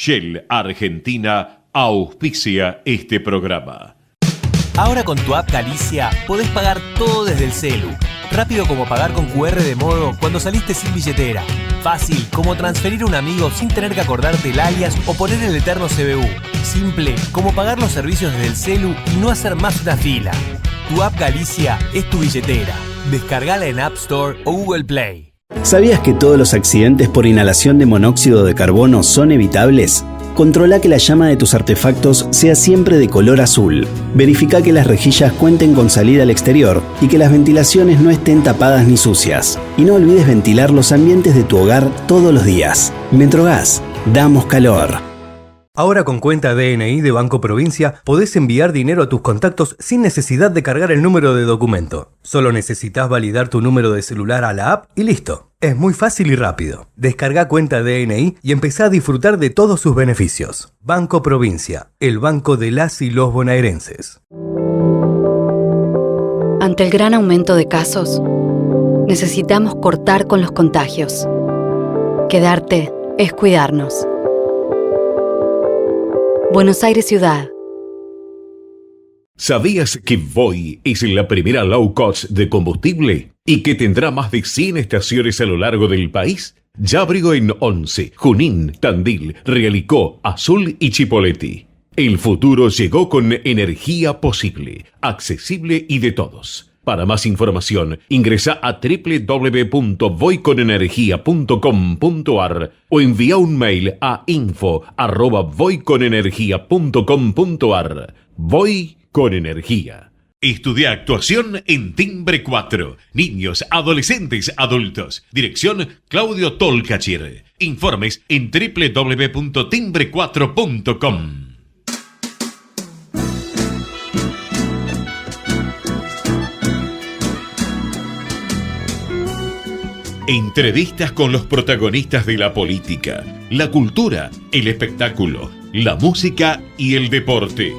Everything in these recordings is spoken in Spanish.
Shell Argentina auspicia este programa. Ahora con tu app Galicia podés pagar todo desde el celu. Rápido como pagar con QR de modo cuando saliste sin billetera. Fácil como transferir a un amigo sin tener que acordarte el alias o poner el eterno CBU. Simple como pagar los servicios desde el celu y no hacer más una fila. Tu app Galicia es tu billetera. Descargala en App Store o Google Play. ¿Sabías que todos los accidentes por inhalación de monóxido de carbono son evitables? Controla que la llama de tus artefactos sea siempre de color azul. Verifica que las rejillas cuenten con salida al exterior y que las ventilaciones no estén tapadas ni sucias. Y no olvides ventilar los ambientes de tu hogar todos los días. Metrogas, damos calor. Ahora con cuenta DNI de Banco Provincia podés enviar dinero a tus contactos sin necesidad de cargar el número de documento. Solo necesitas validar tu número de celular a la app y listo. Es muy fácil y rápido. Descarga cuenta DNI y empezá a disfrutar de todos sus beneficios. Banco Provincia, el banco de las y los bonaerenses. Ante el gran aumento de casos, necesitamos cortar con los contagios. Quedarte es cuidarnos. Buenos Aires Ciudad. ¿Sabías que Voi es la primera low cost de combustible y que tendrá más de 100 estaciones a lo largo del país? Ya abrió en Once, Junín, Tandil, Realicó, Azul y Chipoleti. El futuro llegó con energía posible, accesible y de todos. Para más información, ingresa a www.voiconenergia.com.ar o envía un mail a info@voiconenergia.com.ar. Voy con energía. Estudia actuación en Timbre 4. Niños, adolescentes, adultos. Dirección Claudio Tolcachir. Informes en www.timbre4.com. Entrevistas con los protagonistas de la política, la cultura, el espectáculo, la música y el deporte.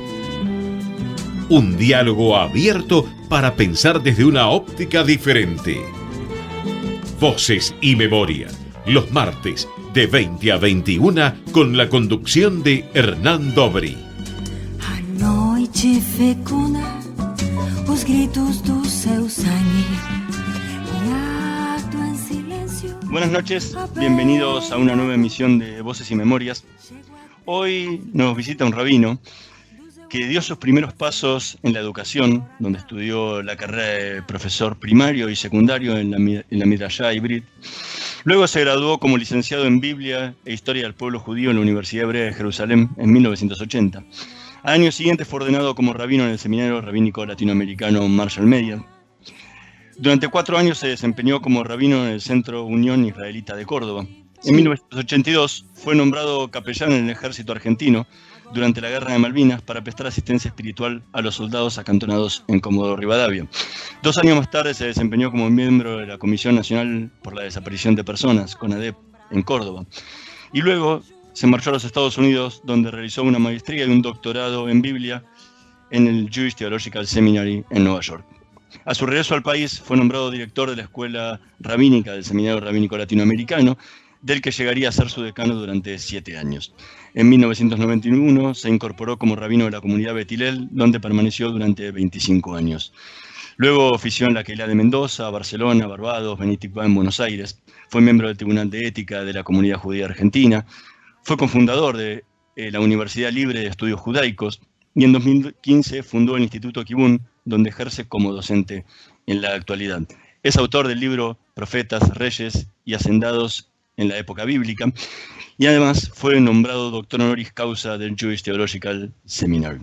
Un diálogo abierto para pensar desde una óptica diferente. Voces y Memoria, los martes de 20 a 21 con la conducción de Hernán Dobri. A noite fecunda, os gritos do seu sangue. Buenas noches, bienvenidos a una nueva emisión de Voces y Memorias. Hoy nos visita un rabino que dio sus primeros pasos en la educación, donde estudió la carrera de profesor primario y secundario en la Midrashá Ivrit. Luego se graduó como licenciado en Biblia e Historia del Pueblo Judío en la Universidad Hebrea de Jerusalén en 1980. Al año siguiente fue ordenado como rabino en el Seminario Rabínico Latinoamericano Marshall Media. Durante 4 años se desempeñó como rabino en el Centro Unión Israelita de Córdoba. En 1982 fue nombrado capellán en el ejército argentino durante la Guerra de Malvinas para prestar asistencia espiritual a los soldados acantonados en Comodoro Rivadavia. 2 años más tarde se desempeñó como miembro de la Comisión Nacional por la Desaparición de Personas, CONADEP, en Córdoba. Y luego se marchó a los Estados Unidos, donde realizó una maestría y un doctorado en Biblia en el Jewish Theological Seminary en Nueva York. A su regreso al país fue nombrado director de la Escuela Rabínica del Seminario Rabínico Latinoamericano, del que llegaría a ser su decano durante 7 años. En 1991 se incorporó como rabino de la comunidad Betilel, donde permaneció durante 25 años. Luego ofició en la Keilah de Mendoza, Barcelona, Barbados, Beniticá en Buenos Aires. Fue miembro del Tribunal de Ética de la Comunidad Judía Argentina. Fue cofundador de la Universidad Libre de Estudios Judaicos y en 2015 fundó el Instituto Kibún, donde ejerce como docente en la actualidad. Es autor del libro Profetas, Reyes y Hacendados en la época bíblica y además fue nombrado doctor honoris causa del Jewish Theological Seminary.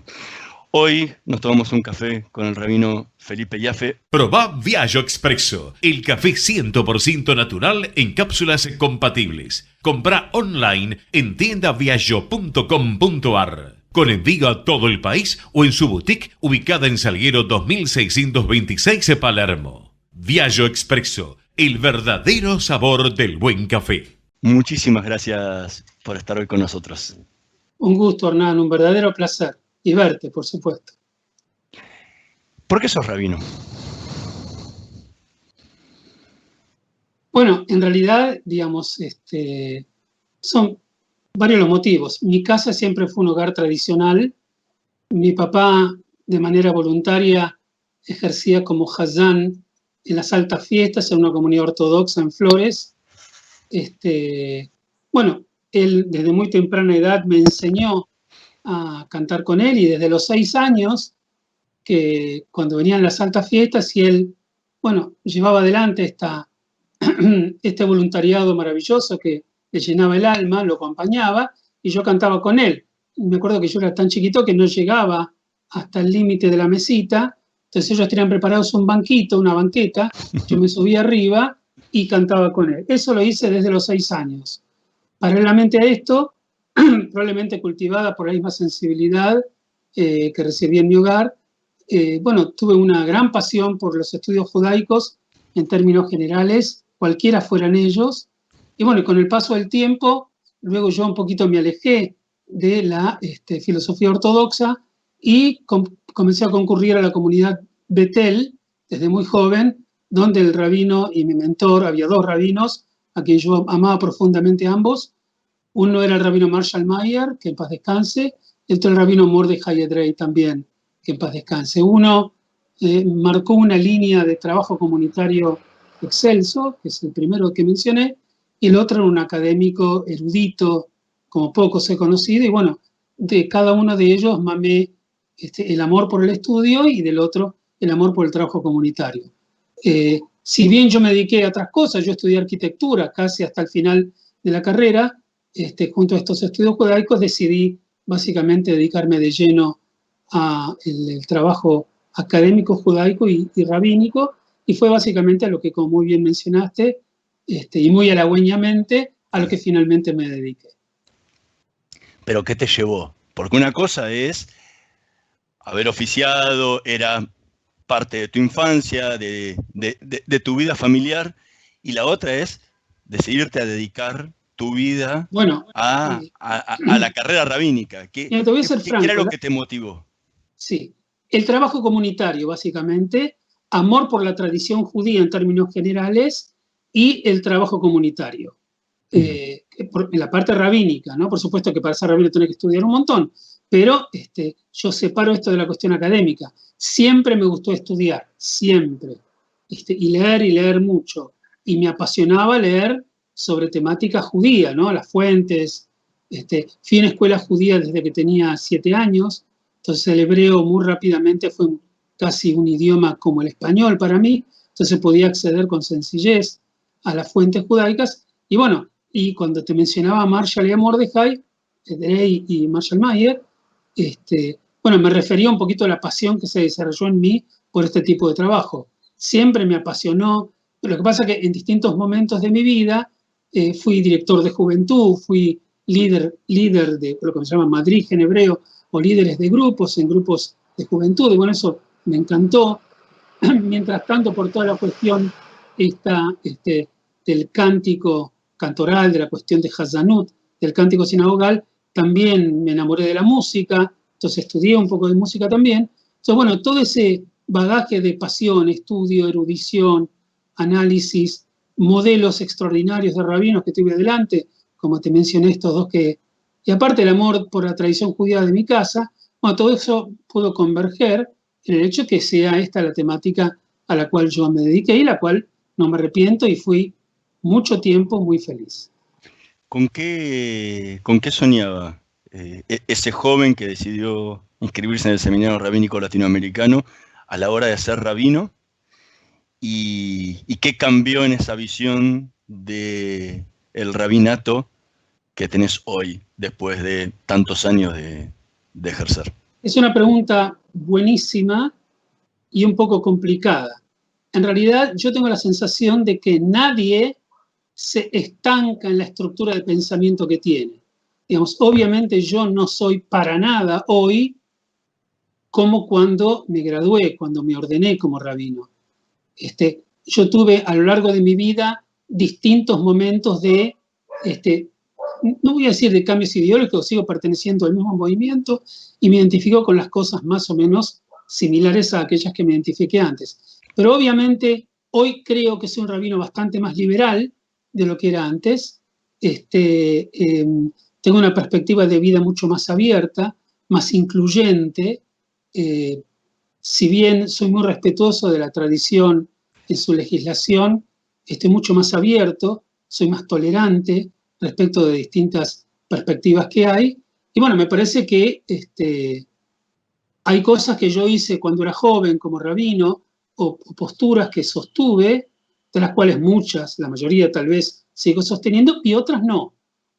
Hoy nos tomamos un café con el rabino Felipe Yaffe. Probá Viaggio Expresso, el café 100% natural en cápsulas compatibles. Comprá online en tiendaviaggio.com.ar. Con envío a todo el país o en su boutique ubicada en Salguero 2626 Palermo. Viaggio Expresso, el verdadero sabor del buen café. Muchísimas gracias por estar hoy con nosotros. Un gusto, Hernán, un verdadero placer. Y verte, por supuesto. ¿Por qué sos rabino? Bueno, en realidad, digamos, son varios los motivos. Mi casa siempre fue un hogar tradicional. Mi papá, de manera voluntaria, ejercía como Hazán en las altas fiestas en una comunidad ortodoxa en Flores. Bueno, él desde muy temprana edad me enseñó a cantar con él, y desde los 6 años, que cuando venían las altas fiestas y él, bueno, llevaba adelante este voluntariado maravilloso que le llenaba el alma, lo acompañaba y yo cantaba con él. Me acuerdo que yo era tan chiquito que no llegaba hasta el límite de la mesita, entonces ellos tenían preparados un banquito, una banqueta, yo me subía arriba y cantaba con él. Eso lo hice desde los 6 años. Paralelamente a esto, probablemente cultivada por la misma sensibilidad que recibí en mi hogar, bueno, tuve una gran pasión por los estudios judaicos en términos generales, cualquiera fueran ellos, y bueno, con el paso del tiempo, luego yo un poquito me alejé de la filosofía ortodoxa y comencé a concurrir a la comunidad Betel desde muy joven, donde el rabino y mi mentor, había 2 rabinos a quien yo amaba profundamente ambos. Uno era el rabino Marshall Mayer, que en paz descanse, y otro el rabino Mordechai Edrei también, que en paz descanse. Uno marcó una línea de trabajo comunitario excelso, que es el primero que mencioné, y el otro era un académico erudito, como pocos he conocido, y bueno, de cada uno de ellos mamé el amor por el estudio y del otro el amor por el trabajo comunitario. Si bien yo me dediqué a otras cosas, yo estudié arquitectura casi hasta el final de la carrera, junto a estos estudios judaicos decidí básicamente dedicarme de lleno al trabajo académico judaico y rabínico, y fue básicamente a lo que, como muy bien mencionaste, y muy halagüeñamente, a lo que finalmente me dediqué. ¿Pero qué te llevó? Porque una cosa es haber oficiado, era parte de tu infancia, de tu vida familiar, y la otra es decidirte a dedicar tu vida a la carrera rabínica. ¿Qué era lo que te motivó? Sí, el trabajo comunitario, básicamente, amor por la tradición judía en términos generales y el trabajo comunitario. En la parte rabínica, ¿no? Por supuesto que para ser rabino tenés que estudiar un montón, pero yo separo esto de la cuestión académica. Siempre me gustó estudiar, siempre, y leer mucho. Y me apasionaba leer sobre temática judía, ¿no? Las fuentes. Fui a una escuela judía desde que tenía 7 años, entonces el hebreo muy rápidamente fue casi un idioma como el español para mí, entonces podía acceder con sencillez a las fuentes judaicas. Y bueno, y cuando te mencionaba Marshall y a Mordechai, Edrei y Marshall Mayer, bueno, me refería un poquito a la pasión que se desarrolló en mí por este tipo de trabajo. Siempre me apasionó. Lo que pasa es que en distintos momentos de mi vida fui director de juventud, fui líder de lo que se llama Madrid en hebreo, o líderes de grupos, en grupos de juventud, y bueno, eso me encantó. Mientras tanto, por toda la cuestión del cántico cantoral, de la cuestión de Hazanut, del cántico sinagogal, también me enamoré de la música, entonces estudié un poco de música también. Entonces, bueno, todo ese bagaje de pasión, estudio, erudición, análisis, modelos extraordinarios de rabinos que tuve delante, como te mencioné estos 2 y aparte el amor por la tradición judía de mi casa, bueno, todo eso pudo converger en el hecho que sea esta la temática a la cual yo me dediqué y la cual no me arrepiento y fui mucho tiempo muy feliz. ¿Con qué soñaba ese joven que decidió inscribirse en el Seminario Rabínico Latinoamericano a la hora de ser rabino? ¿Y qué cambió en esa visión del rabinato que tenés hoy, después de tantos años de ejercer? Es una pregunta buenísima y un poco complicada. En realidad, yo tengo la sensación de que nadie se estanca en la estructura de pensamiento que tiene. Digamos, obviamente yo no soy para nada hoy como cuando me gradué, cuando me ordené como rabino. Yo tuve a lo largo de mi vida distintos momentos de, no voy a decir de cambios ideológicos, sigo perteneciendo al mismo movimiento y me identifico con las cosas más o menos similares a aquellas que me identifiqué antes. Pero obviamente hoy creo que soy un rabino bastante más liberal de lo que era antes. tengo una perspectiva de vida mucho más abierta, más incluyente. Si bien soy muy respetuoso de la tradición en su legislación, estoy mucho más abierto, soy más tolerante respecto de distintas perspectivas que hay. Y bueno, me parece que hay cosas que yo hice cuando era joven como rabino, o posturas que sostuve, de las cuales muchas, la mayoría tal vez sigo sosteniendo, y otras no.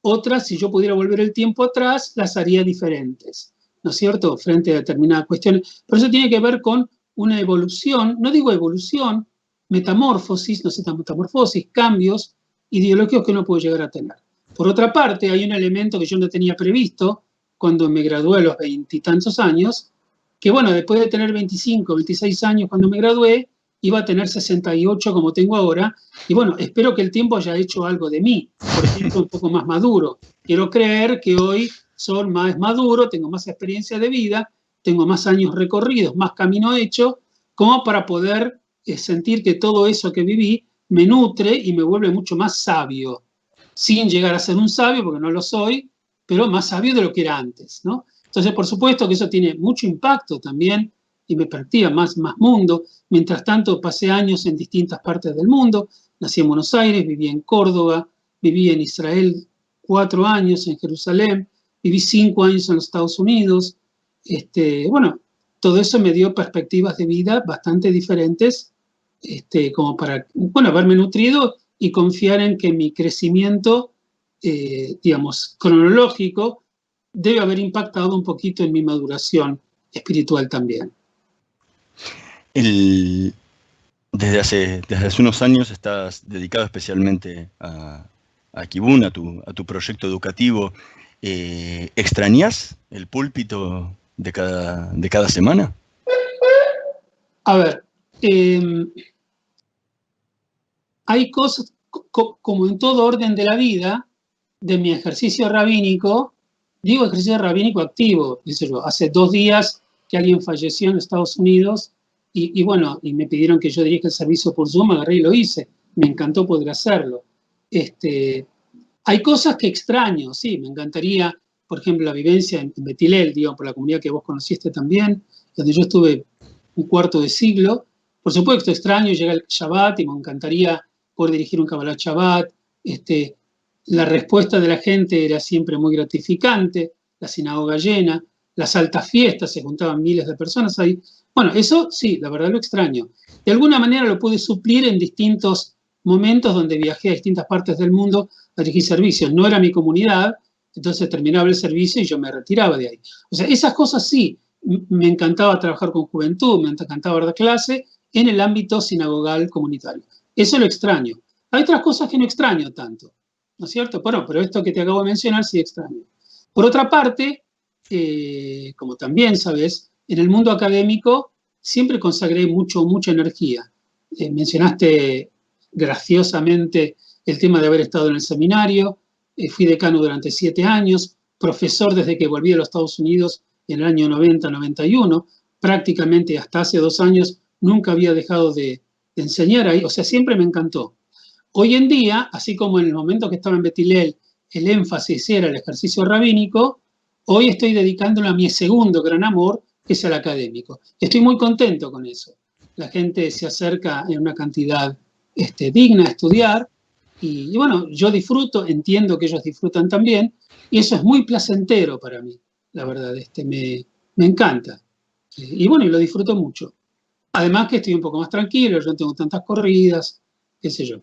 Otras, si yo pudiera volver el tiempo atrás, las haría diferentes, ¿no es cierto?, frente a determinadas cuestiones. Pero eso tiene que ver con una evolución, no digo evolución, metamorfosis, no sé, metamorfosis, cambios ideológicos que uno puede llegar a tener. Por otra parte, hay un elemento que yo no tenía previsto cuando me gradué a los 20 y tantos años, que bueno, después de tener 25, 26 años cuando me gradué, iba a tener 68 como tengo ahora, y bueno, espero que el tiempo haya hecho algo de mí, por ejemplo, un poco más maduro. Quiero creer que hoy soy más maduro, tengo más experiencia de vida, tengo más años recorridos, más camino hecho, como para poder sentir que todo eso que viví me nutre y me vuelve mucho más sabio, sin llegar a ser un sabio, porque no lo soy, pero más sabio de lo que era antes, ¿no? Entonces, por supuesto que eso tiene mucho impacto también y me perspectiva más mundo. Mientras tanto, pasé años en distintas partes del mundo. Nací en Buenos Aires, viví en Córdoba, viví en Israel 4 años, en Jerusalén, viví 5 años en los Estados Unidos. Bueno, todo eso me dio perspectivas de vida bastante diferentes, como para, bueno, haberme nutrido y confiar en que mi crecimiento, digamos, cronológico, debe haber impactado un poquito en mi maduración espiritual también. Desde hace unos años estás dedicado especialmente a Kibun, a tu proyecto educativo. ¿Extrañas el púlpito de cada semana? A ver, hay cosas, como en todo orden de la vida, de mi ejercicio rabínico, digo ejercicio rabínico activo, dice yo, hace 2 días que alguien falleció en Estados Unidos y bueno, y me pidieron que yo dirija el servicio por Zoom, agarré y lo hice, me encantó poder hacerlo. Hay cosas que extraño, sí, me encantaría, por ejemplo, la vivencia en Bet Hillel, digamos, por la comunidad que vos conociste también, donde yo estuve un cuarto de siglo. Por supuesto, extraño, llega el Shabbat y me encantaría poder dirigir un Kabbalat Shabbat. La respuesta de la gente era siempre muy gratificante, la sinagoga llena, las altas fiestas, se juntaban miles de personas ahí. Bueno, eso sí, la verdad lo extraño. De alguna manera lo pude suplir en distintos momentos donde viajé a distintas partes del mundo a dirigir servicios. No era mi comunidad, entonces terminaba el servicio y yo me retiraba de ahí. O sea, esas cosas sí, me encantaba trabajar con juventud, me encantaba dar clase en el ámbito sinagogal comunitario. Eso lo extraño. Hay otras cosas que no extraño tanto, ¿no es cierto? Bueno, pero esto que te acabo de mencionar sí extraño. Por otra parte, como también sabes, en el mundo académico siempre consagré mucha energía. Mencionaste graciosamente el tema de haber estado en el seminario. Fui decano durante 7 años, profesor desde que volví a los Estados Unidos en el año 90-91. Prácticamente hasta hace 2 años nunca había dejado de enseñar ahí. O sea, siempre me encantó. Hoy en día, así como en el momento que estaba en Bet Hillel, el énfasis era el ejercicio rabínico, hoy estoy dedicándolo a mi segundo gran amor, que es el académico. Estoy muy contento con eso. La gente se acerca en una cantidad digna a estudiar y bueno, yo disfruto, entiendo que ellos disfrutan también y eso es muy placentero para mí, la verdad, me encanta. Y bueno, y lo disfruto mucho. Además que estoy un poco más tranquilo, yo no tengo tantas corridas, qué sé yo.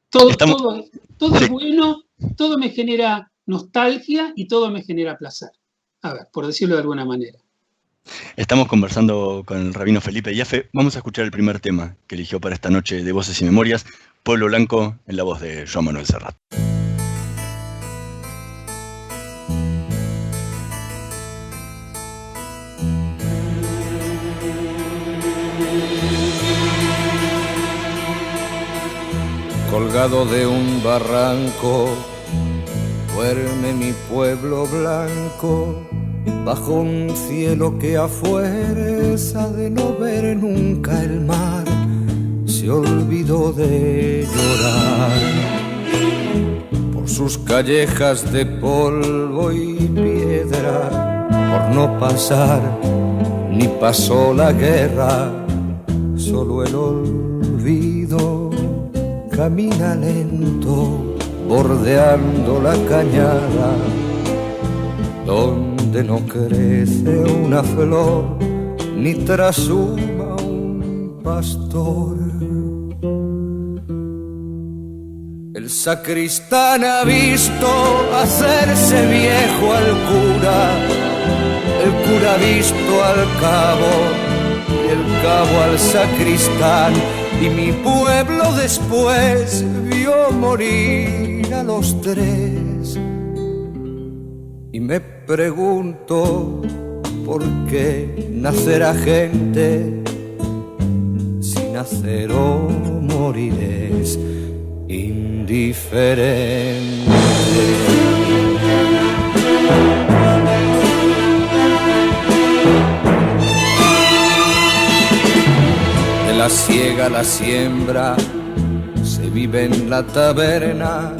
Todo es bueno, todo me genera nostalgia y todo me genera placer. A ver, por decirlo de alguna manera. Estamos conversando con el rabino Felipe Jaffe. Vamos a escuchar el primer tema que eligió para esta noche de Voces y Memorias, Pueblo Blanco, en la voz de Joan Manuel Serrat. Colgado de un barranco, duerme mi pueblo blanco, bajo un cielo que a fuerza de no ver nunca el mar, se olvidó de llorar. Por por sus callejas de polvo y piedra, por no pasar ni pasó la guerra, solo el olvido camina lento, bordeando la cañada, donde no crece una flor, ni trashuma un pastor. El sacristán ha visto hacerse viejo al cura, el cura ha visto al cabo, y el cabo al sacristán, y mi pueblo después vio morir a los tres. Y me pregunto por qué nacerá gente si nacer o morir es indiferente. De la siega a la siembra se vive en la taberna,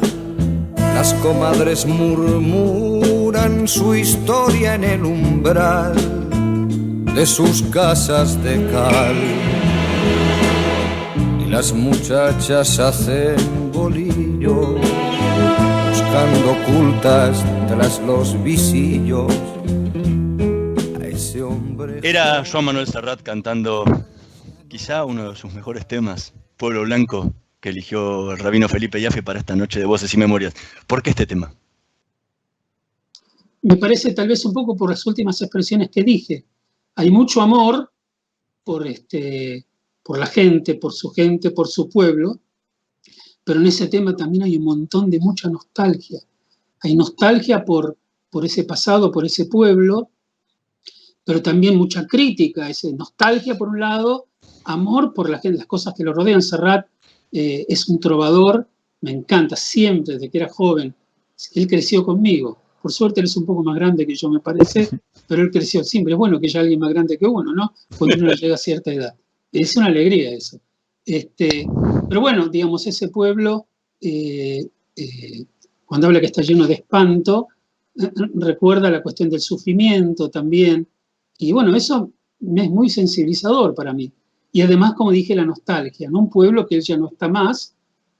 las comadres murmuran su historia en el umbral de sus casas de cal, y las muchachas hacen bolillo buscando ocultas tras los visillos a ese hombre. Era Joan Manuel Serrat cantando quizá uno de sus mejores temas, Pueblo Blanco, que eligió el rabino Felipe Yaffe para esta noche de Voces y Memorias. ¿Por qué este tema? Me parece tal vez un poco por las últimas expresiones que dije. Hay mucho amor por la gente, por su pueblo, pero en ese tema también hay un montón de mucha nostalgia. Hay nostalgia por ese pasado, por ese pueblo, pero también mucha crítica, nostalgia por un lado, amor por la gente, las cosas que lo rodean. Serrat es un trovador, me encanta, siempre, desde que era joven. Él creció conmigo. Por suerte él es un poco más grande que yo, me parece, pero él creció. Siempre es bueno que haya alguien más grande que uno, ¿no? Cuando uno llega a cierta edad. Es una alegría eso. Pero bueno, digamos, ese pueblo, cuando habla que está lleno de espanto, recuerda la cuestión del sufrimiento también. Y bueno, eso es muy sensibilizador para mí. Y además, como dije, la nostalgia, ¿no? Un pueblo que él ya no está más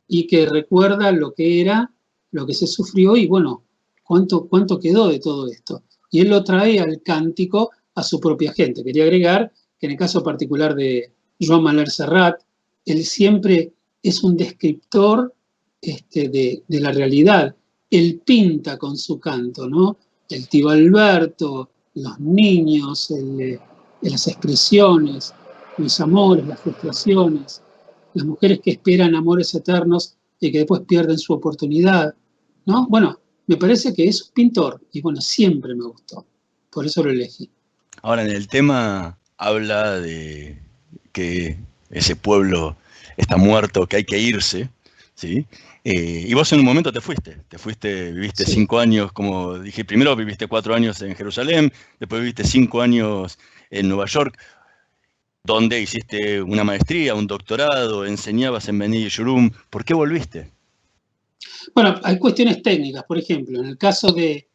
y que recuerda lo que era, lo que se sufrió y bueno, cuánto quedó de todo esto. Y él lo trae al cántico a su propia gente. Quería agregar que en el caso particular de Joan Manuel Serrat, él siempre es un descriptor de la realidad. Él pinta con su canto, ¿no? El tío Alberto, los niños, las expresiones, los amores, las frustraciones, las mujeres que esperan amores eternos y que después pierden su oportunidad, ¿no? Bueno, me parece que es un pintor y bueno, siempre me gustó, por eso lo elegí. Ahora, en el tema habla de que ese pueblo está muerto, que hay que irse, ¿sí? Y vos en un momento te fuiste, viviste 5 años, como dije, primero viviste 4 años en Jerusalén, después viviste 5 años en Nueva York, donde hiciste una maestría, un doctorado, enseñabas en Bnei Yeshurim. ¿Por qué volviste? Bueno, hay cuestiones técnicas, por ejemplo, en el caso de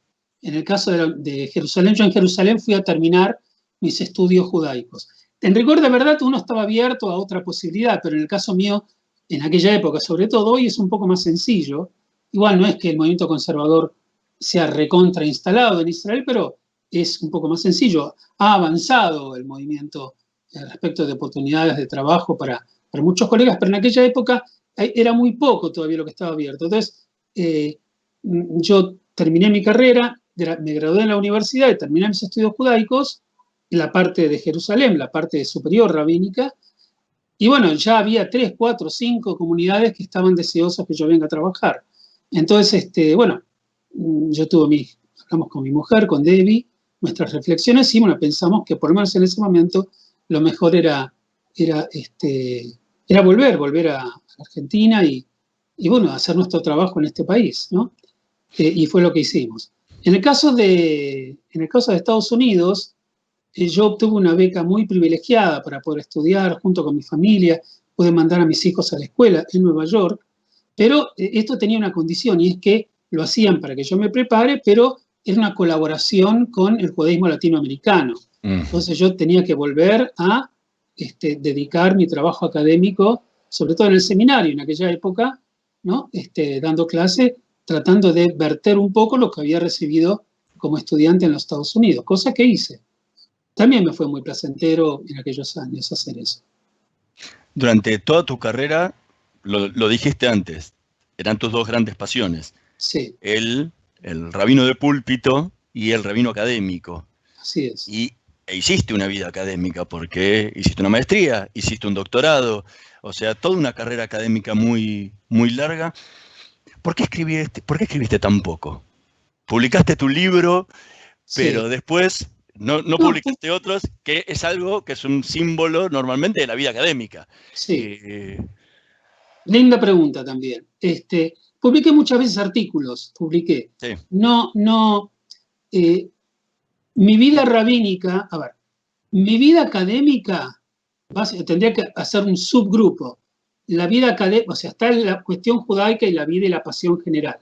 Jerusalén, yo en Jerusalén fui a terminar mis estudios judaicos. En rigor de verdad uno estaba abierto a otra posibilidad, pero en el caso mío, en aquella época, sobre todo hoy, es un poco más sencillo. Igual no es que el movimiento conservador sea recontra instalado en Israel, pero es un poco más sencillo. Ha avanzado el movimiento respecto de oportunidades de trabajo para muchos colegas, pero en aquella época era muy poco todavía lo que estaba abierto. Entonces, yo terminé mi carrera, me gradué en la universidad y terminé mis estudios judaicos, en la parte de Jerusalén, la parte superior rabínica, y bueno, ya había 3, 4, 5 comunidades que estaban deseosas que yo venga a trabajar. Entonces, bueno, hablamos con mi mujer, con Debbie, nuestras reflexiones, y bueno, pensamos que por lo menos en ese momento lo mejor era volver a Argentina y bueno, hacer nuestro trabajo en este país, ¿no? Y fue lo que hicimos. En el caso de Estados Unidos, yo obtuve una beca muy privilegiada para poder estudiar junto con mi familia, pude mandar a mis hijos a la escuela en Nueva York, pero esto tenía una condición y es que lo hacían para que yo me prepare, pero era una colaboración con el judaísmo latinoamericano. Entonces yo tenía que volver a dedicar mi trabajo académico, sobre todo en el seminario, en aquella época, ¿no? Dando clase, tratando de verter un poco lo que había recibido como estudiante en los Estados Unidos, cosa que hice. También me fue muy placentero en aquellos años hacer eso. Durante toda tu carrera, lo dijiste antes, eran tus dos grandes pasiones. Sí. El rabino de púlpito y el rabino académico. Así es. E hiciste una vida académica porque hiciste una maestría, hiciste un doctorado, o sea, toda una carrera académica muy, muy larga. ¿Por qué escribiste tan poco? Publicaste tu libro, pero después no publicaste otros, que es algo que es un símbolo normalmente de la vida académica. Sí. Linda pregunta también. Publiqué muchas veces artículos, Sí. Mi vida rabínica, mi vida académica, tendría que hacer un subgrupo. La vida académica, o sea, está la cuestión judaica y la vida y la pasión general.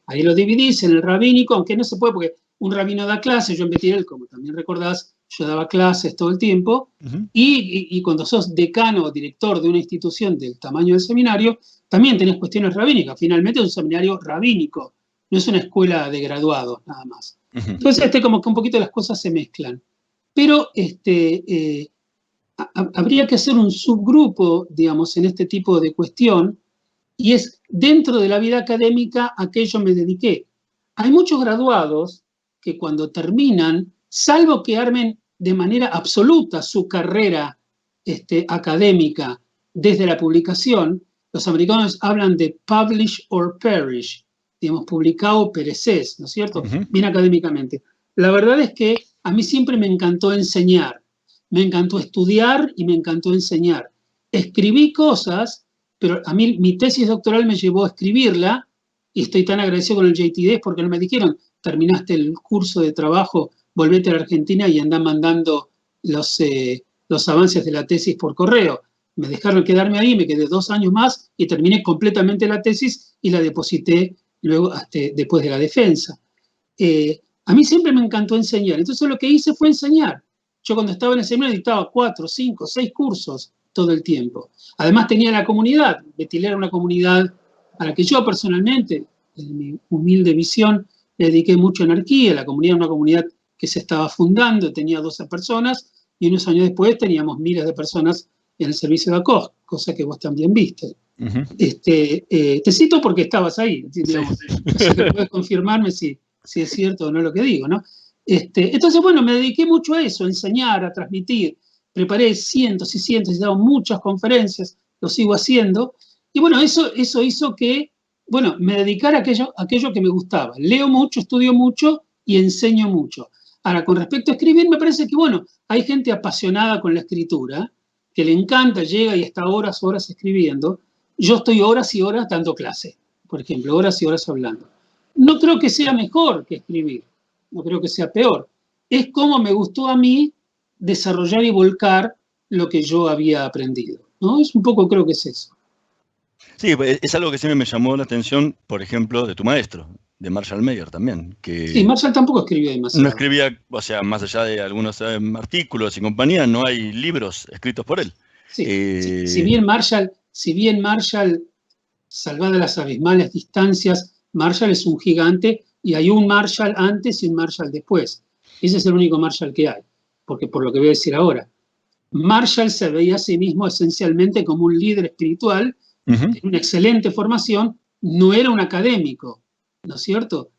Ahí lo dividís en el rabínico, aunque no se puede, porque un rabino da clases, yo en Betirel, como también recordás, yo daba clases todo el tiempo, y cuando sos decano o director de una institución del tamaño del seminario, también tenés cuestiones rabínicas. Finalmente es un seminario rabínico, no es una escuela de graduados nada más. Entonces, como que un poquito las cosas se mezclan. Pero habría que hacer un subgrupo, digamos, en este tipo de cuestión, y es dentro de la vida académica a que yo me dediqué. Hay muchos graduados que cuando terminan, salvo que armen de manera absoluta su carrera académica desde la publicación, los americanos hablan de publish or perish, digamos, publicado o pereces, ¿no es cierto? Bien académicamente. La verdad es que a mí siempre me encantó enseñar, me encantó estudiar y me encantó enseñar. Escribí cosas, pero a mí mi tesis doctoral me llevó a escribirla y estoy tan agradecido con el JTD porque no me dijeron, terminaste el curso de trabajo, volvete a la Argentina y andá mandando los avances de la tesis por correo. Me dejaron quedarme ahí, me quedé 2 años más y terminé completamente la tesis y la deposité luego después de la defensa. A mí siempre me encantó enseñar, entonces lo que hice fue enseñar. Yo cuando estaba en el seminario dictaba 4, 5, 6 cursos todo el tiempo. Además tenía la comunidad, Betilel era una comunidad a la que yo personalmente, en mi humilde visión, le dediqué mucha energía. La comunidad era una comunidad que se estaba fundando, tenía 12 personas, y unos años después teníamos miles de personas en el servicio de ACOG, cosa que vos también viste. Te cito porque estabas ahí, digamos, así que puedes confirmarme si es cierto o no lo que digo, ¿no? Entonces, bueno, me dediqué mucho a eso, a enseñar, a transmitir. Preparé cientos y cientos, he dado muchas conferencias, lo sigo haciendo. Y bueno, eso hizo que, bueno, me dedicara a aquello que me gustaba. Leo mucho, estudio mucho y enseño mucho. Ahora, con respecto a escribir, me parece que, bueno, hay gente apasionada con la escritura, que le encanta, llega y está horas escribiendo. Yo estoy horas y horas dando clase, por ejemplo, horas y horas hablando. No creo que sea mejor que escribir, no creo que sea peor. Es como me gustó a mí desarrollar y volcar lo que yo había aprendido, ¿no? Es un poco, creo que es eso. Sí, es algo que siempre me llamó la atención, por ejemplo, de tu maestro, de Marshall Mayer también. Sí, Marshall tampoco escribía demasiado. No escribía, o sea, más allá de algunos artículos y compañía, no hay libros escritos por él. Sí, si bien Marshall, salvada las abismales distancias, Marshall es un gigante y hay un Marshall antes y un Marshall después. Ese es el único Marshall que hay, porque por lo que voy a decir ahora, Marshall se veía a sí mismo esencialmente como un líder espiritual, en una excelente formación, no era un académico, ¿no es cierto?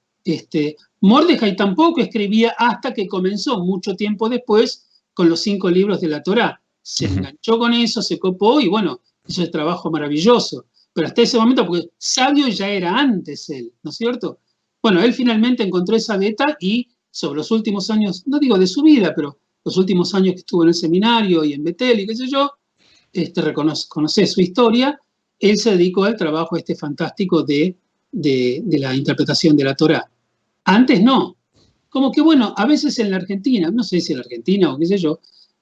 Mordecai tampoco escribía hasta que comenzó, mucho tiempo después, con los 5 libros de la Torá. Se enganchó con eso, se copó y bueno, hizo el trabajo maravilloso. Pero hasta ese momento, porque sabio ya era antes él, ¿no es cierto? Bueno, él finalmente encontró esa beta y sobre los últimos años, no digo de su vida, pero los últimos años que estuvo en el seminario y en Betel y qué sé yo, conocé su historia, él se dedicó al trabajo fantástico de la interpretación de la Torá. Antes no. Como que bueno, a veces en la Argentina, no sé si en la Argentina o qué sé yo,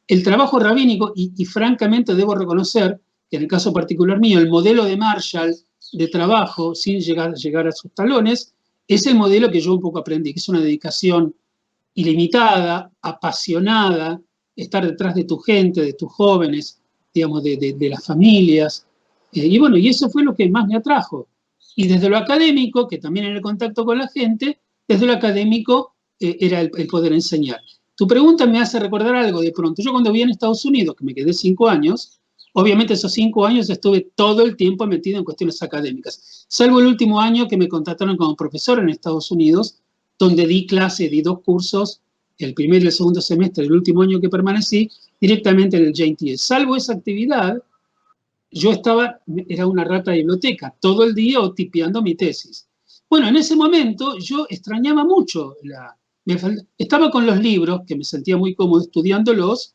el trabajo rabínico, y francamente debo reconocer que en el caso particular mío, el modelo de Marshall de trabajo, sin llegar a sus talones, es el modelo que yo un poco aprendí, que es una dedicación ilimitada, apasionada, estar detrás de tu gente, de tus jóvenes, digamos, de las familias. Y bueno, y eso fue lo que más me atrajo. Y desde lo académico, que también era el contacto con la gente, desde lo académico era el poder enseñar. Tu pregunta me hace recordar algo de pronto. Yo cuando vivía en Estados Unidos, que me quedé 5 años, obviamente esos 5 años estuve todo el tiempo metido en cuestiones académicas, salvo el último año que me contrataron como profesor en Estados Unidos, donde di 2 cursos, el primer y el segundo semestre, el último año que permanecí, directamente en el JTS. Salvo esa actividad, yo era una rata de biblioteca, todo el día o tipeando mi tesis. Bueno, en ese momento yo extrañaba mucho, estaba con los libros, que me sentía muy cómodo estudiándolos,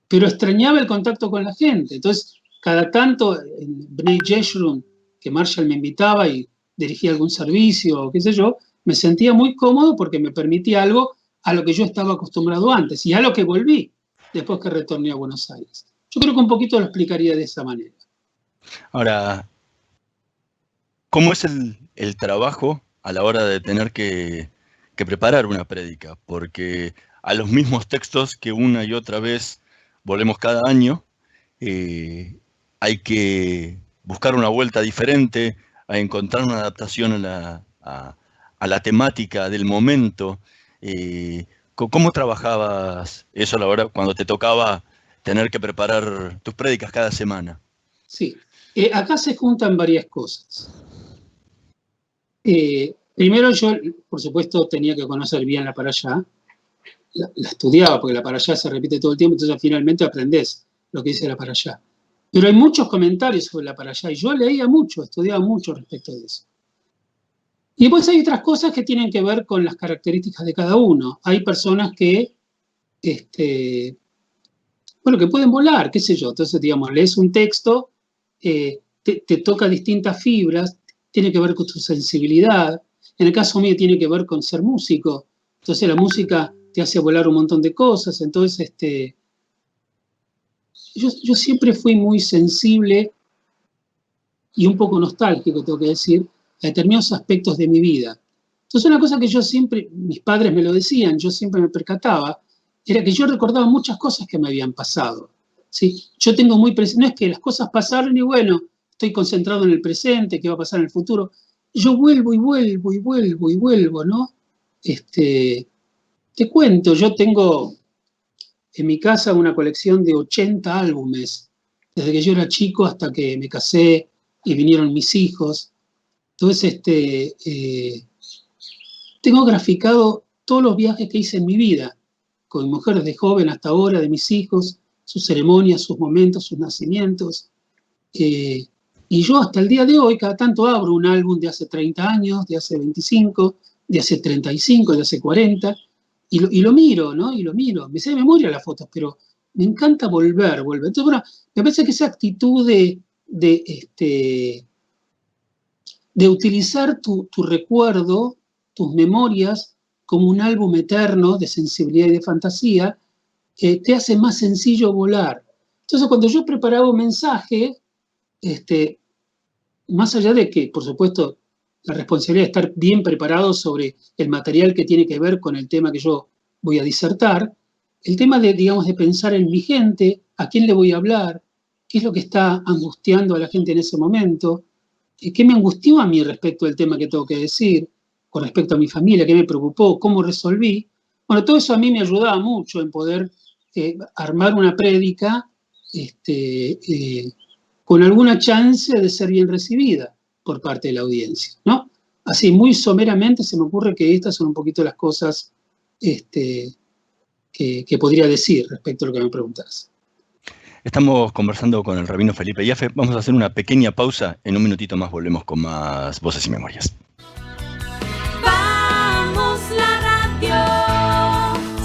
pero extrañaba el contacto con la gente. Entonces, cada tanto en Bnei Jeshurun, que Marshall me invitaba y dirigía algún servicio o qué sé yo, me sentía muy cómodo porque me permitía algo a lo que yo estaba acostumbrado antes y a lo que volví después que retorné a Buenos Aires. Yo creo que un poquito lo explicaría de esa manera. Ahora, ¿cómo es el trabajo a la hora de tener que preparar una prédica? Porque a los mismos textos que una y otra vez volvemos cada año, hay que buscar una vuelta diferente, a encontrar una adaptación a la temática del momento. ¿Cómo trabajabas eso a la hora cuando te tocaba tener que preparar tus prédicas cada semana? Sí, acá se juntan varias cosas. Primero yo, por supuesto, tenía que conocer bien la parashá. La estudiaba porque la parashá se repite todo el tiempo, entonces finalmente aprendés lo que dice la parashá. Pero hay muchos comentarios sobre la parashá y yo leía mucho, estudiaba mucho respecto de eso. Y después hay otras cosas que tienen que ver con las características de cada uno. Hay personas que, que pueden volar, qué sé yo. Entonces, digamos, lees un texto, te toca distintas fibras, tiene que ver con tu sensibilidad. En el caso mío tiene que ver con ser músico. Entonces la música te hace volar un montón de cosas. Entonces, yo siempre fui muy sensible y un poco nostálgico, tengo que decir, a determinados aspectos de mi vida. Entonces una cosa que yo siempre, mis padres me lo decían, yo siempre me percataba, era que yo recordaba muchas cosas que me habían pasado. ¿Sí? Yo tengo muy presente, no es que las cosas pasaron y bueno, estoy concentrado en el presente, qué va a pasar en el futuro. Yo vuelvo y vuelvo y vuelvo y vuelvo, ¿no? Te cuento, yo tengo en mi casa una colección de 80 álbumes, desde que yo era chico hasta que me casé y vinieron mis hijos. Entonces, tengo graficado todos los viajes que hice en mi vida, con mi mujer desde joven hasta ahora, de mis hijos, sus ceremonias, sus momentos, sus nacimientos. Y yo hasta el día de hoy, cada tanto abro un álbum de hace 30 años, de hace 25, de hace 35, de hace 40, y lo miro, ¿no? Y lo miro. Me sé de memoria las fotos, pero me encanta volver. Entonces, bueno, me parece que esa actitud de utilizar tu recuerdo, tus memorias, como un álbum eterno de sensibilidad y de fantasía, te hace más sencillo volar. Entonces, cuando yo preparaba un mensaje, más allá de que, por supuesto, la responsabilidad de estar bien preparado sobre el material que tiene que ver con el tema que yo voy a disertar, el tema de pensar en mi gente, a quién le voy a hablar, qué es lo que está angustiando a la gente en ese momento, qué me angustió a mí respecto del tema que tengo que decir, con respecto a mi familia, qué me preocupó, cómo resolví. Bueno, todo eso a mí me ayudaba mucho en poder armar una prédica con alguna chance de ser bien recibida por parte de la audiencia, ¿no? Así, muy someramente se me ocurre que estas son un poquito las cosas que podría decir respecto a lo que me preguntás. Estamos conversando con el rabino Felipe Jaffe. Vamos a hacer una pequeña pausa. En un minutito más volvemos con más Voces y Memorias. Vamos la radio,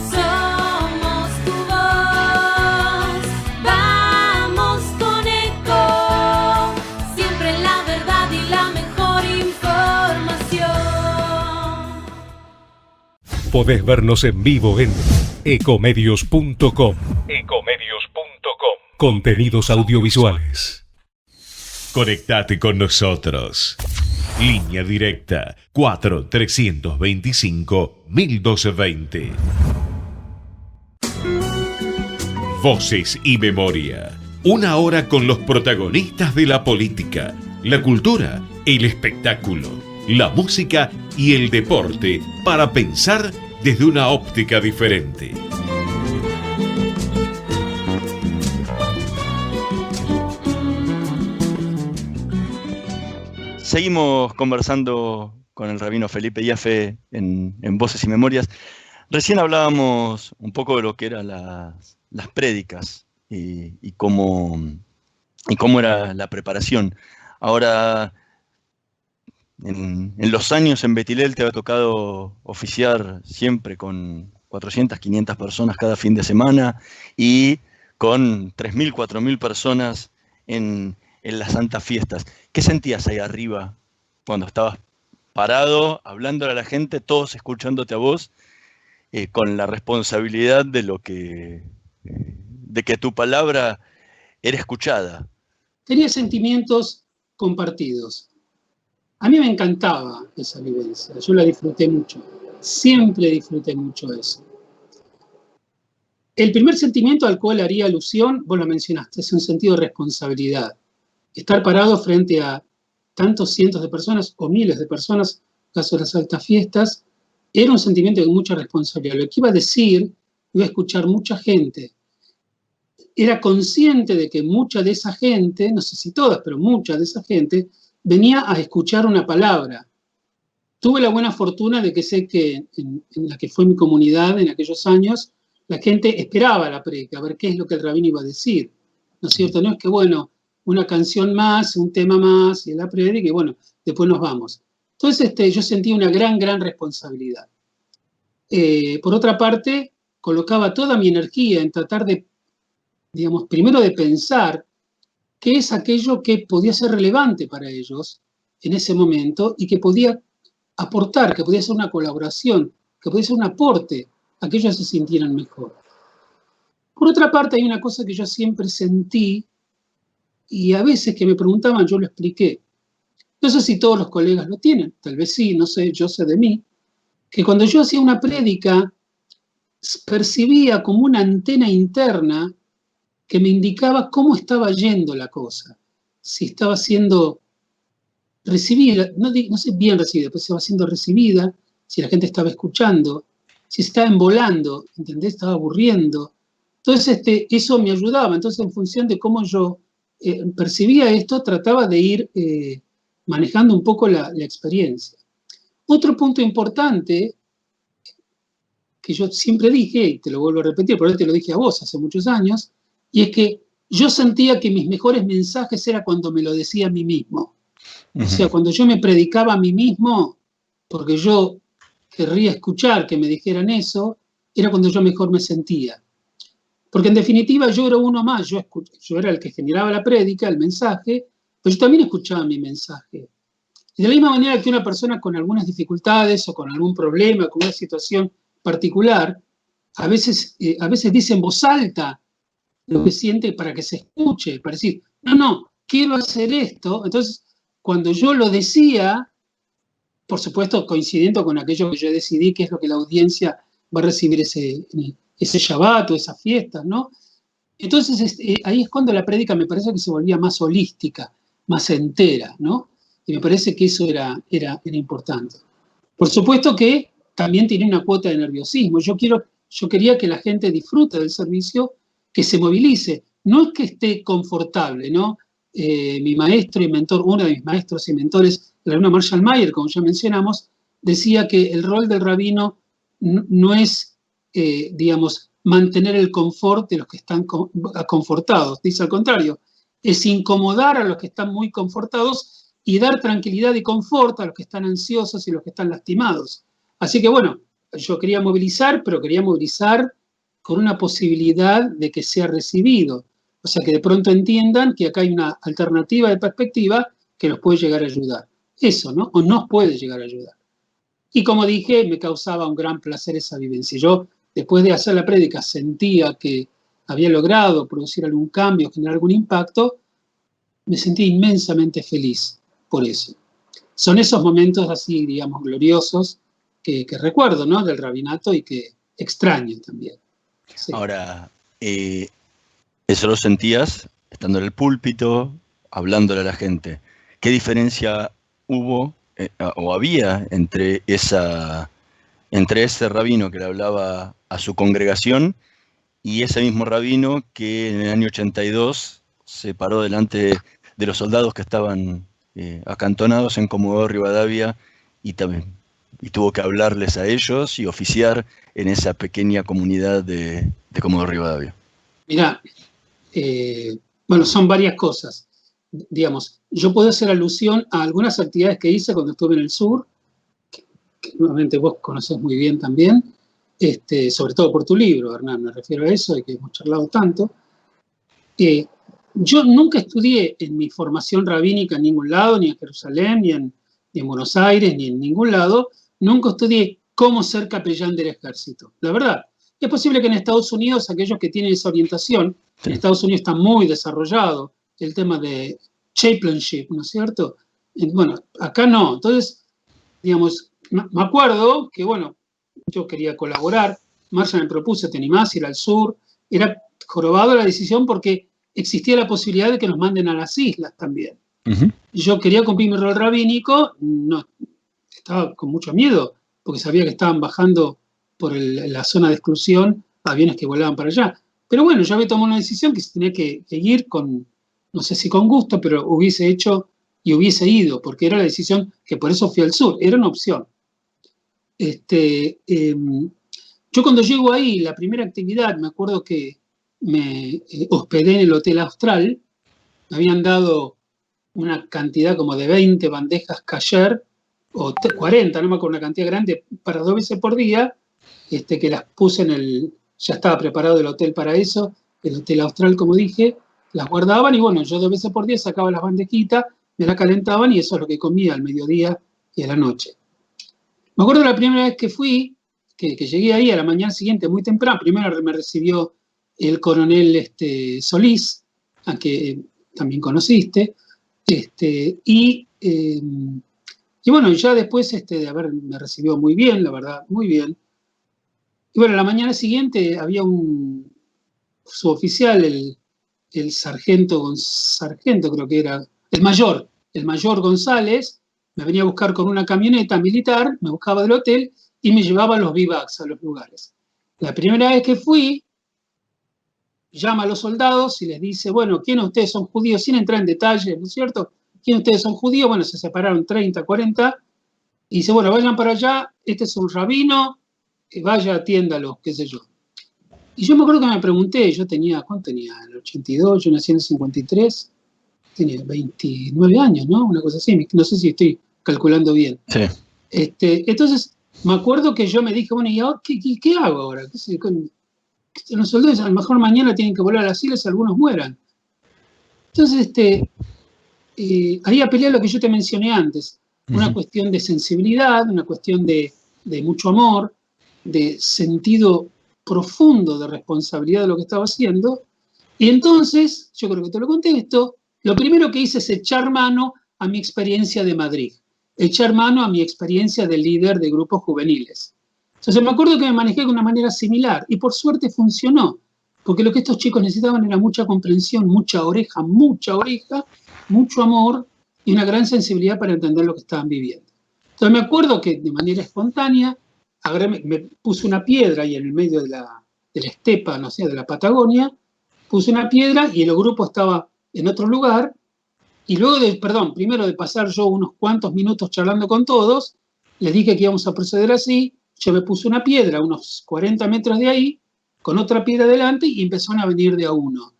somos tu voz. Vamos con Eco, siempre la verdad y la mejor información. Podés vernos en vivo en ecomedios.com. Contenidos audiovisuales. Conectate con nosotros. Línea directa 4-325-1220. Voces y memoria. Una hora con los protagonistas de la política, la cultura, el espectáculo, la música y el deporte para pensar desde una óptica diferente. Seguimos conversando con el rabino Felipe Jaffe en Voces y Memorias. Recién hablábamos un poco de lo que eran las prédicas y cómo era la preparación. Ahora, en los años en Betilel te ha tocado oficiar siempre con 400, 500 personas cada fin de semana y con 3.000, 4.000 personas en las santas fiestas. ¿Qué sentías ahí arriba cuando estabas parado, hablándole a la gente, todos escuchándote a vos, con la responsabilidad de que tu palabra era escuchada? Tenía sentimientos compartidos. A mí me encantaba esa vivencia, yo la disfruté mucho, siempre disfruté mucho eso. El primer sentimiento al cual haría alusión, vos lo mencionaste, es un sentido de responsabilidad. Estar parado frente a tantos cientos de personas o miles de personas, en el caso de las altas fiestas, era un sentimiento de mucha responsabilidad. Lo que iba a decir, iba a escuchar mucha gente. Era consciente de que mucha de esa gente, no sé si todas, pero mucha de esa gente, venía a escuchar una palabra. Tuve la buena fortuna de que sé que en la que fue mi comunidad en aquellos años, la gente esperaba la prédica, a ver qué es lo que el rabino iba a decir. ¿No es cierto? No es que, bueno, una canción más, un tema más, y la prédica, y bueno, después nos vamos. Entonces yo sentí una gran responsabilidad. Por otra parte, colocaba toda mi energía en tratar de, digamos, primero de pensar qué es aquello que podía ser relevante para ellos en ese momento y que podía aportar, que podía ser una colaboración, que podía ser un aporte a que ellos se sintieran mejor. Por otra parte, hay una cosa que yo siempre sentí, y a veces que me preguntaban, yo lo expliqué. No sé si todos los colegas lo tienen, tal vez sí, no sé, yo sé de mí, que cuando yo hacía una prédica, percibía como una antena interna que me indicaba cómo estaba yendo la cosa. Si estaba siendo recibida, no sé bien recibida, pero si estaba siendo recibida, si la gente estaba escuchando, si se estaba embolando, ¿entendés? Estaba aburriendo. Entonces, eso me ayudaba. Entonces, en función de cómo yo percibía esto, trataba de ir manejando un poco la experiencia. Otro punto importante que yo siempre dije, y te lo vuelvo a repetir, pero te lo dije a vos hace muchos años, y es que yo sentía que mis mejores mensajes era cuando me lo decía a mí mismo. O sea, cuando yo me predicaba a mí mismo, porque yo querría escuchar que me dijeran eso, era cuando yo mejor me sentía. Porque en definitiva yo era uno más, yo era el que generaba la prédica, el mensaje, pero yo también escuchaba mi mensaje. Y de la misma manera que una persona con algunas dificultades o con algún problema, con una situación particular, a veces dice en voz alta lo que siente para que se escuche, para decir, no, quiero hacer esto. Entonces, cuando yo lo decía, por supuesto coincidiendo con aquello que yo decidí, que es lo que la audiencia va a recibir ese Shabbat o esa fiesta, ¿no? Entonces, ahí es cuando la prédica me parece que se volvía más holística, más entera, ¿no? Y me parece que eso era importante. Por supuesto que también tiene una cuota de nerviosismo. Yo quería que la gente disfrute del servicio, que se movilice. No es que esté confortable, ¿no? Mi maestro y mentor, uno de mis maestros y mentores, el rabino Marshall Mayer, como ya mencionamos, decía que el rol del rabino no es, digamos, mantener el confort de los que están confortados. Dice al contrario, es incomodar a los que están muy confortados y dar tranquilidad y confort a los que están ansiosos y los que están lastimados. Así que bueno, yo quería movilizar, pero quería movilizar con una posibilidad de que sea recibido. O sea, que de pronto entiendan que acá hay una alternativa de perspectiva que los puede llegar a ayudar. Eso, ¿no? O nos puede llegar a ayudar. Y como dije, me causaba un gran placer esa vivencia. Yo, después de hacer la prédica, sentía que había logrado producir algún cambio, generar algún impacto, me sentí inmensamente feliz por eso. son esos momentos así, digamos, gloriosos que recuerdo, ¿no? Del rabinato y que extraño también. Sí. Ahora, eso lo sentías estando en el púlpito, hablándole a la gente. ¿Qué diferencia hubo o había entre ese rabino que le hablaba a su congregación y ese mismo rabino que en el año 82 se paró delante de los soldados que estaban acantonados en Comodoro Rivadavia y tuvo que hablarles a ellos y oficiar en esa pequeña comunidad de Comodoro Rivadavia? Mirá, bueno, son varias cosas. Digamos, yo puedo hacer alusión a algunas actividades que hice cuando estuve en el sur, que nuevamente vos conocés muy bien también, sobre todo por tu libro, Hernán, me refiero a eso, y que hemos charlado tanto. Yo nunca estudié en mi formación rabínica en ningún lado, ni en Jerusalén, ni en Buenos Aires, ni en ningún lado. Nunca estudié cómo ser capellán del ejército, la verdad. Es posible que en Estados Unidos, aquellos que tienen esa orientación, en Estados Unidos está muy desarrollado el tema de chaplainship, ¿no es cierto? Bueno, acá no. Entonces, digamos, me acuerdo que, bueno, yo quería colaborar, Marcia me propuso, ¿te animás a ir al sur? Era jorobado la decisión porque existía la posibilidad de que nos manden a las islas también. Yo quería cumplir mi rol rabínico, no, estaba con mucho miedo, porque sabía que estaban bajando por la zona de exclusión aviones que volaban para allá. Pero bueno, yo había tomado una decisión que se tenía que ir con, no sé si con gusto, pero hubiese hecho y hubiese ido, porque era la decisión que por eso fui al sur, era una opción. Yo cuando llego ahí, la primera actividad, me acuerdo que me hospedé en el Hotel Austral, me habían dado una cantidad como de 20 bandejas kasher, o 40, no me acuerdo, una cantidad grande, para 2 veces por día, que las puse ya estaba preparado el hotel para eso, el Hotel Austral, como dije, las guardaban y bueno, yo 2 veces por día sacaba las bandejitas, me las calentaban y eso es lo que comía al mediodía y a la noche. Me acuerdo la primera vez que fui, que llegué ahí a la mañana siguiente muy temprano, primero me recibió el coronel Solís, a que también conociste, y bueno, ya después me recibió muy bien, la verdad, muy bien. Y bueno, la mañana siguiente había un suboficial, el sargento creo que era, el mayor González, me venía a buscar con una camioneta militar, me buscaba del hotel y me llevaba a los bivacs, a los lugares. La primera vez que fui, llama a los soldados y les dice, bueno, ¿quiénes de ustedes son judíos? Sin entrar en detalles, ¿no es cierto? ¿Quiénes de ustedes son judíos? Bueno, se separaron 30, 40, y dice, bueno, vayan para allá, este es un rabino, vaya, atiéndalo, qué sé yo. Y yo me acuerdo que me pregunté, ¿cuánto tenía? En el 82, yo nací en el 53, tenía 29 años, ¿no? Una cosa así, no sé si estoy calculando bien. Sí. Entonces, me acuerdo que yo me dije, bueno, ¿y ahora qué hago ahora? Los soldados a lo mejor mañana tienen que volar a las islas y algunos mueran. Entonces, ahí apelé a lo que yo te mencioné antes, una cuestión de sensibilidad, una cuestión de mucho amor, de sentido profundo de responsabilidad de lo que estaba haciendo, y entonces, yo creo que te lo contesto, lo primero que hice es echar mano a mi experiencia de Madrid, echar mano a mi experiencia de líder de grupos juveniles. Entonces me acuerdo que me manejé de una manera similar, y por suerte funcionó, porque lo que estos chicos necesitaban era mucha comprensión, mucha oreja, mucho amor, y una gran sensibilidad para entender lo que estaban viviendo. Entonces me acuerdo que de manera espontánea, me puse una piedra ahí en el medio de la estepa, no sé, de la Patagonia, puse una piedra y el grupo estaba en otro lugar, y luego primero de pasar yo unos cuantos minutos charlando con todos, les dije que íbamos a proceder así, yo me puse una piedra a unos 40 metros de ahí, con otra piedra delante, y empezaron a venir de a uno.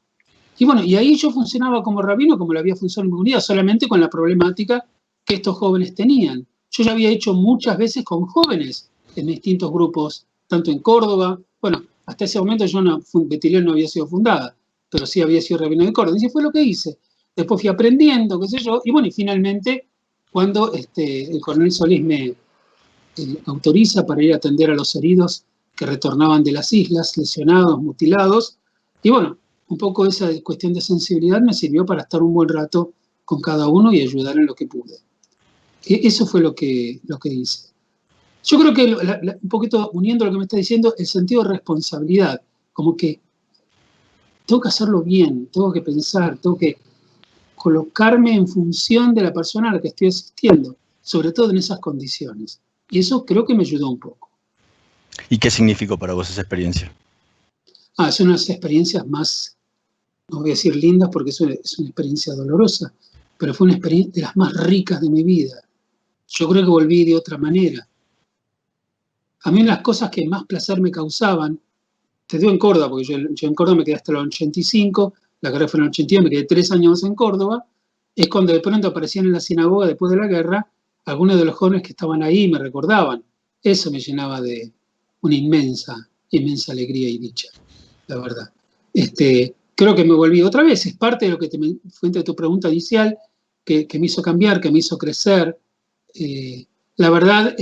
Y bueno, y ahí yo funcionaba como rabino, como lo había funcionado en mi comunidad, solamente con la problemática que estos jóvenes tenían. Yo ya había hecho muchas veces con jóvenes en distintos grupos, tanto en Córdoba, bueno, hasta ese momento Betilel no había sido fundada, pero sí había sido rabino de Córdoba, y fue lo que hice. Después fui aprendiendo, qué sé yo, y bueno, y finalmente, cuando el coronel Solís me autoriza para ir a atender a los heridos que retornaban de las islas, lesionados, mutilados, y bueno, un poco esa cuestión de sensibilidad me sirvió para estar un buen rato con cada uno y ayudar en lo que pude. Eso fue lo que hice. Yo creo que, un poquito uniendo lo que me está diciendo, el sentido de responsabilidad, como que tengo que hacerlo bien, tengo que pensar, tengo que colocarme en función de la persona a la que estoy asistiendo, sobre todo en esas condiciones. Y eso creo que me ayudó un poco. ¿Y qué significó para vos esa experiencia? Son unas experiencias más, no voy a decir lindas porque es una experiencia dolorosa, pero fue una experiencia de las más ricas de mi vida. Yo creo que volví de otra manera. A mí las cosas que más placer me causaban, te digo en Córdoba, porque yo en Córdoba me quedé hasta el 85, la carrera fue en el 82, me quedé 3 años en Córdoba, es cuando de pronto aparecían en la sinagoga después de la guerra, algunos de los jóvenes que estaban ahí me recordaban. Eso me llenaba de una inmensa alegría y dicha, la verdad. Creo que me volví otra vez, es parte de lo que fuente de tu pregunta inicial, que me hizo cambiar, que me hizo crecer. La verdad,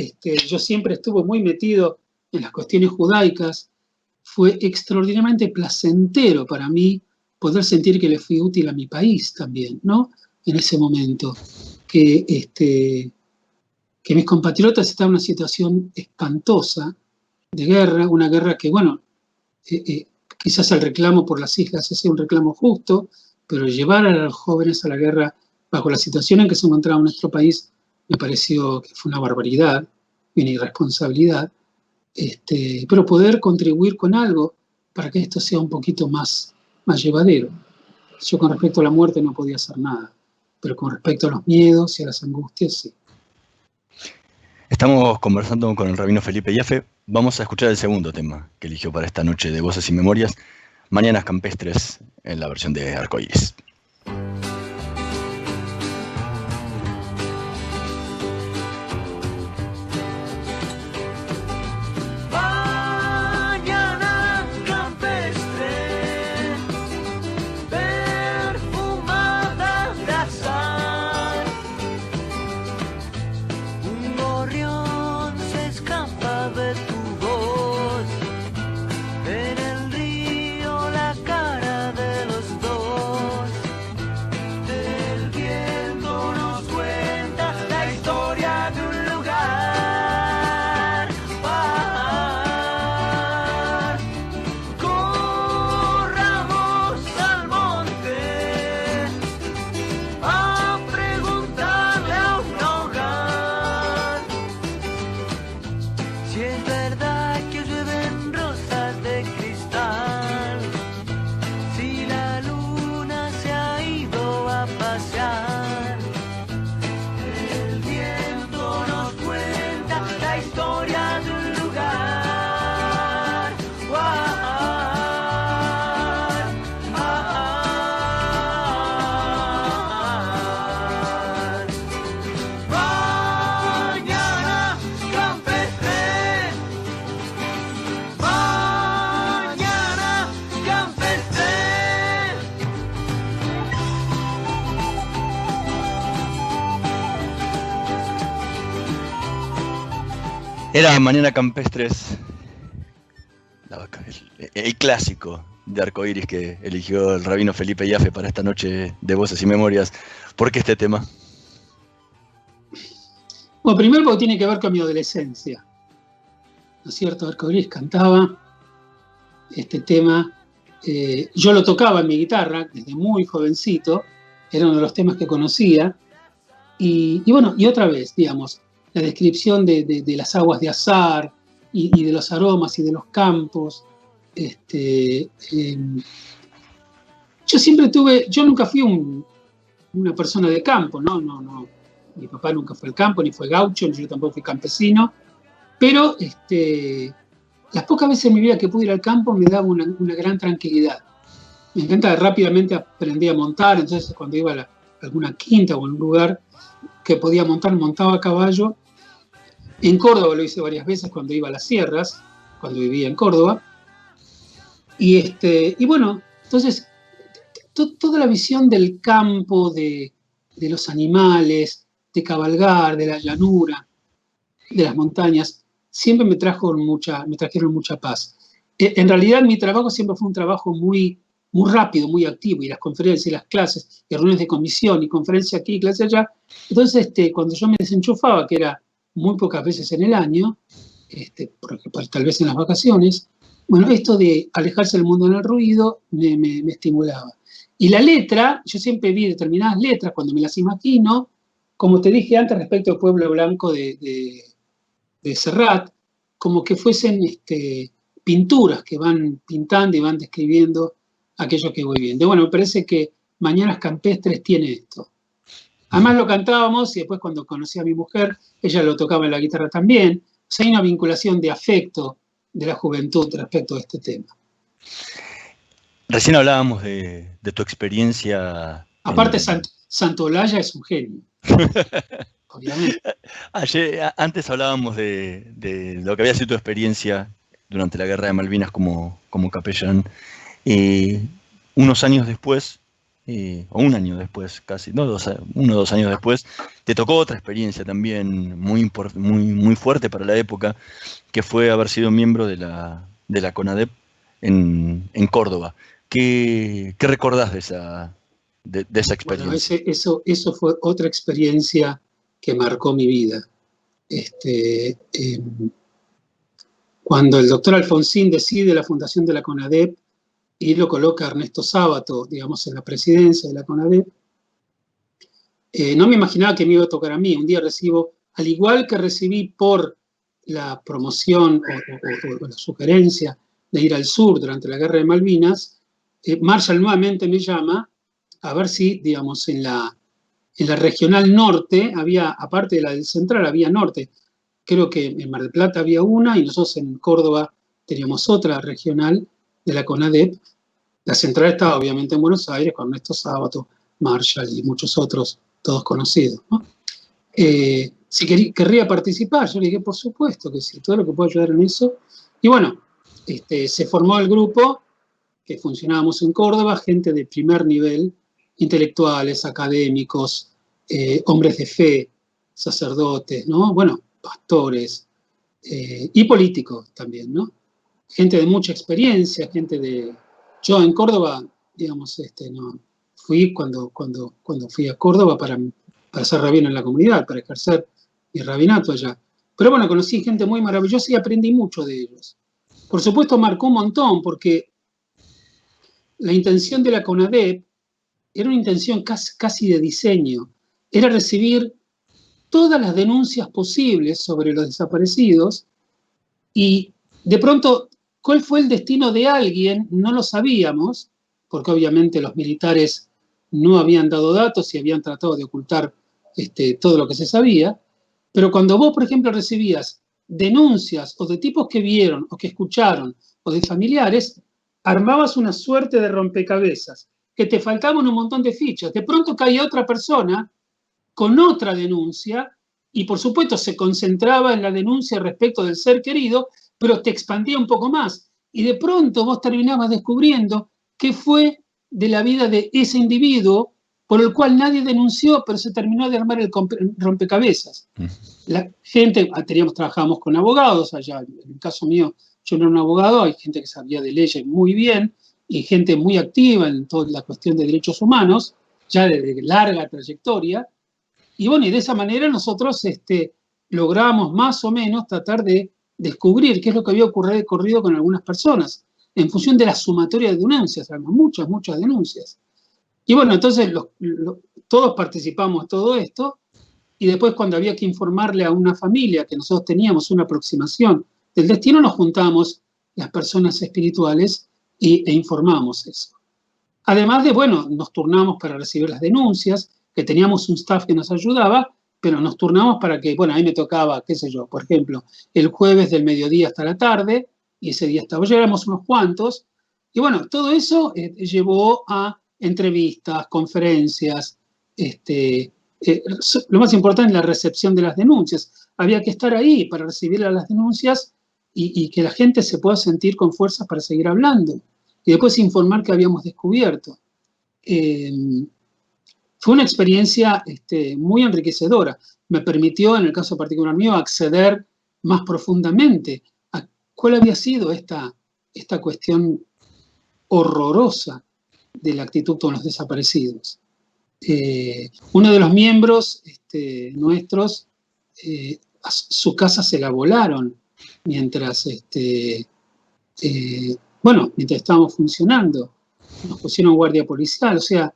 yo siempre estuve muy metido en las cuestiones judaicas. Fue extraordinariamente placentero para mí poder sentir que le fui útil a mi país también, ¿no? En ese momento. Que mis compatriotas estaban en una situación espantosa de guerra, una guerra que, bueno, quizás el reclamo por las islas es un reclamo justo, pero llevar a los jóvenes a la guerra bajo la situación en que se encontraba nuestro país me pareció que fue una barbaridad y una irresponsabilidad, pero poder contribuir con algo para que esto sea un poquito más llevadero. Yo con respecto a la muerte no podía hacer nada, pero con respecto a los miedos y a las angustias, sí. Estamos conversando con el rabino Felipe Jaffe. Vamos a escuchar el segundo tema que eligió para esta noche de Voces y Memorias, Mañanas Campestres, en la versión de Arcoíris. Era Mañana Campestres, el clásico de Arcoíris que eligió el rabino Felipe Jaffe para esta noche de Voces y Memorias. ¿Por qué este tema? Bueno, primero porque tiene que ver con mi adolescencia. ¿No es cierto? Arcoíris cantaba este tema. Yo lo tocaba en mi guitarra desde muy jovencito. Era uno de los temas que conocía. Y bueno, y otra vez, digamos, la descripción de las aguas de azar y de los aromas y de los campos. Yo nunca fui una persona de campo, no. Mi papá nunca fue al campo, ni fue gaucho, ni yo tampoco fui campesino, pero las pocas veces en mi vida que pude ir al campo me daba una gran tranquilidad. Me encanta, rápidamente aprendí a montar, entonces cuando iba a alguna quinta o en un lugar que podía montar, montaba a caballo. En Córdoba lo hice varias veces cuando iba a las sierras, cuando vivía en Córdoba. Y bueno, entonces, toda la visión del campo, de los animales, de cabalgar, de la llanura, de las montañas, siempre me trajeron mucha paz. En realidad mi trabajo siempre fue un trabajo muy muy rápido, muy activo, y las conferencias y las clases, y reuniones de comisión, y conferencia aquí, clase allá. Entonces, cuando yo me desenchufaba, que era muy pocas veces en el año, tal vez en las vacaciones, bueno, esto de alejarse del mundo en el ruido me estimulaba. Y la letra, yo siempre vi determinadas letras cuando me las imagino, como te dije antes respecto al Pueblo Blanco de Serrat, como que fuesen pinturas que van pintando y van describiendo aquello que voy viendo. Bueno, me parece que Mañanas Campestres tiene esto. Además lo cantábamos y después cuando conocí a mi mujer, ella lo tocaba en la guitarra también. O sea, hay una vinculación de afecto de la juventud respecto a este tema. Recién hablábamos de tu experiencia. Aparte, Santolaya es un genio. Obviamente. Antes hablábamos de lo que había sido tu experiencia durante la Guerra de Malvinas como capellán. Unos años después, o un año después casi, no, 1 o 2 años después, te tocó otra experiencia también muy fuerte para la época, que fue haber sido miembro de la CONADEP en Córdoba. ¿Qué recordás de esa experiencia? Bueno, eso fue otra experiencia que marcó mi vida. Cuando el doctor Alfonsín decide la fundación de la CONADEP y lo coloca Ernesto Sábato, digamos, en la presidencia de la CONADEP, no me imaginaba que me iba a tocar a mí. Un día recibo, al igual que recibí por la promoción o la sugerencia de ir al sur durante la Guerra de Malvinas, Marshall nuevamente me llama a ver si, digamos, en la regional norte había, aparte de la del central, había norte. Creo que en Mar del Plata había una y nosotros en Córdoba teníamos otra regional de la CONADEP. La central estaba obviamente en Buenos Aires con Ernesto Sábato, Marshall y muchos otros, todos conocidos, ¿no? Si querría participar, yo le dije, por supuesto que sí, todo lo que pueda ayudar en eso. Y bueno, se formó el grupo que funcionábamos en Córdoba, gente de primer nivel, intelectuales, académicos, hombres de fe, sacerdotes, ¿no? Bueno, pastores y políticos también, ¿no? Gente de mucha experiencia, Yo en Córdoba, digamos, no, fui cuando fui a Córdoba para ser rabino en la comunidad, para ejercer mi rabinato allá. Pero bueno, conocí gente muy maravillosa y aprendí mucho de ellos. Por supuesto, marcó un montón, porque la intención de la CONADEP era una intención casi de diseño. Era recibir todas las denuncias posibles sobre los desaparecidos y de pronto, ¿cuál fue el destino de alguien? No lo sabíamos, porque obviamente los militares no habían dado datos y habían tratado de ocultar todo lo que se sabía. Pero cuando vos, por ejemplo, recibías denuncias o de tipos que vieron o que escucharon o de familiares, armabas una suerte de rompecabezas, que te faltaban un montón de fichas. De pronto caía otra persona con otra denuncia y por supuesto se concentraba en la denuncia respecto del ser querido, pero te expandía un poco más. Y de pronto vos terminabas descubriendo qué fue de la vida de ese individuo por el cual nadie denunció, pero se terminó de armar el rompecabezas. La gente, trabajábamos con abogados allá, en el caso mío yo no era un abogado, hay gente que sabía de leyes muy bien y gente muy activa en toda la cuestión de derechos humanos, ya de larga trayectoria. Y bueno, y de esa manera nosotros logramos más o menos tratar de descubrir qué es lo que había ocurrido con algunas personas, en función de la sumatoria de denuncias, además, muchas denuncias. Y bueno, entonces todos participamos de todo esto, y después cuando había que informarle a una familia que nosotros teníamos una aproximación del destino, nos juntamos las personas espirituales e informamos eso. Además de, bueno, nos turnamos para recibir las denuncias, que teníamos un staff que nos ayudaba, pero nos turnamos para que, bueno, ahí me tocaba, qué sé yo, por ejemplo, el jueves del mediodía hasta la tarde, y ese día ya éramos unos cuantos, y bueno, todo eso llevó a entrevistas, conferencias, lo más importante es la recepción de las denuncias. Había que estar ahí para recibir las denuncias y que la gente se pueda sentir con fuerzas para seguir hablando, y después informar que habíamos descubierto. Fue una experiencia muy enriquecedora. Me permitió, en el caso particular mío, acceder más profundamente a cuál había sido esta cuestión horrorosa de la actitud con los desaparecidos. Uno de los miembros nuestros, su casa se la volaron mientras, mientras estábamos funcionando. Nos pusieron guardia policial, o sea,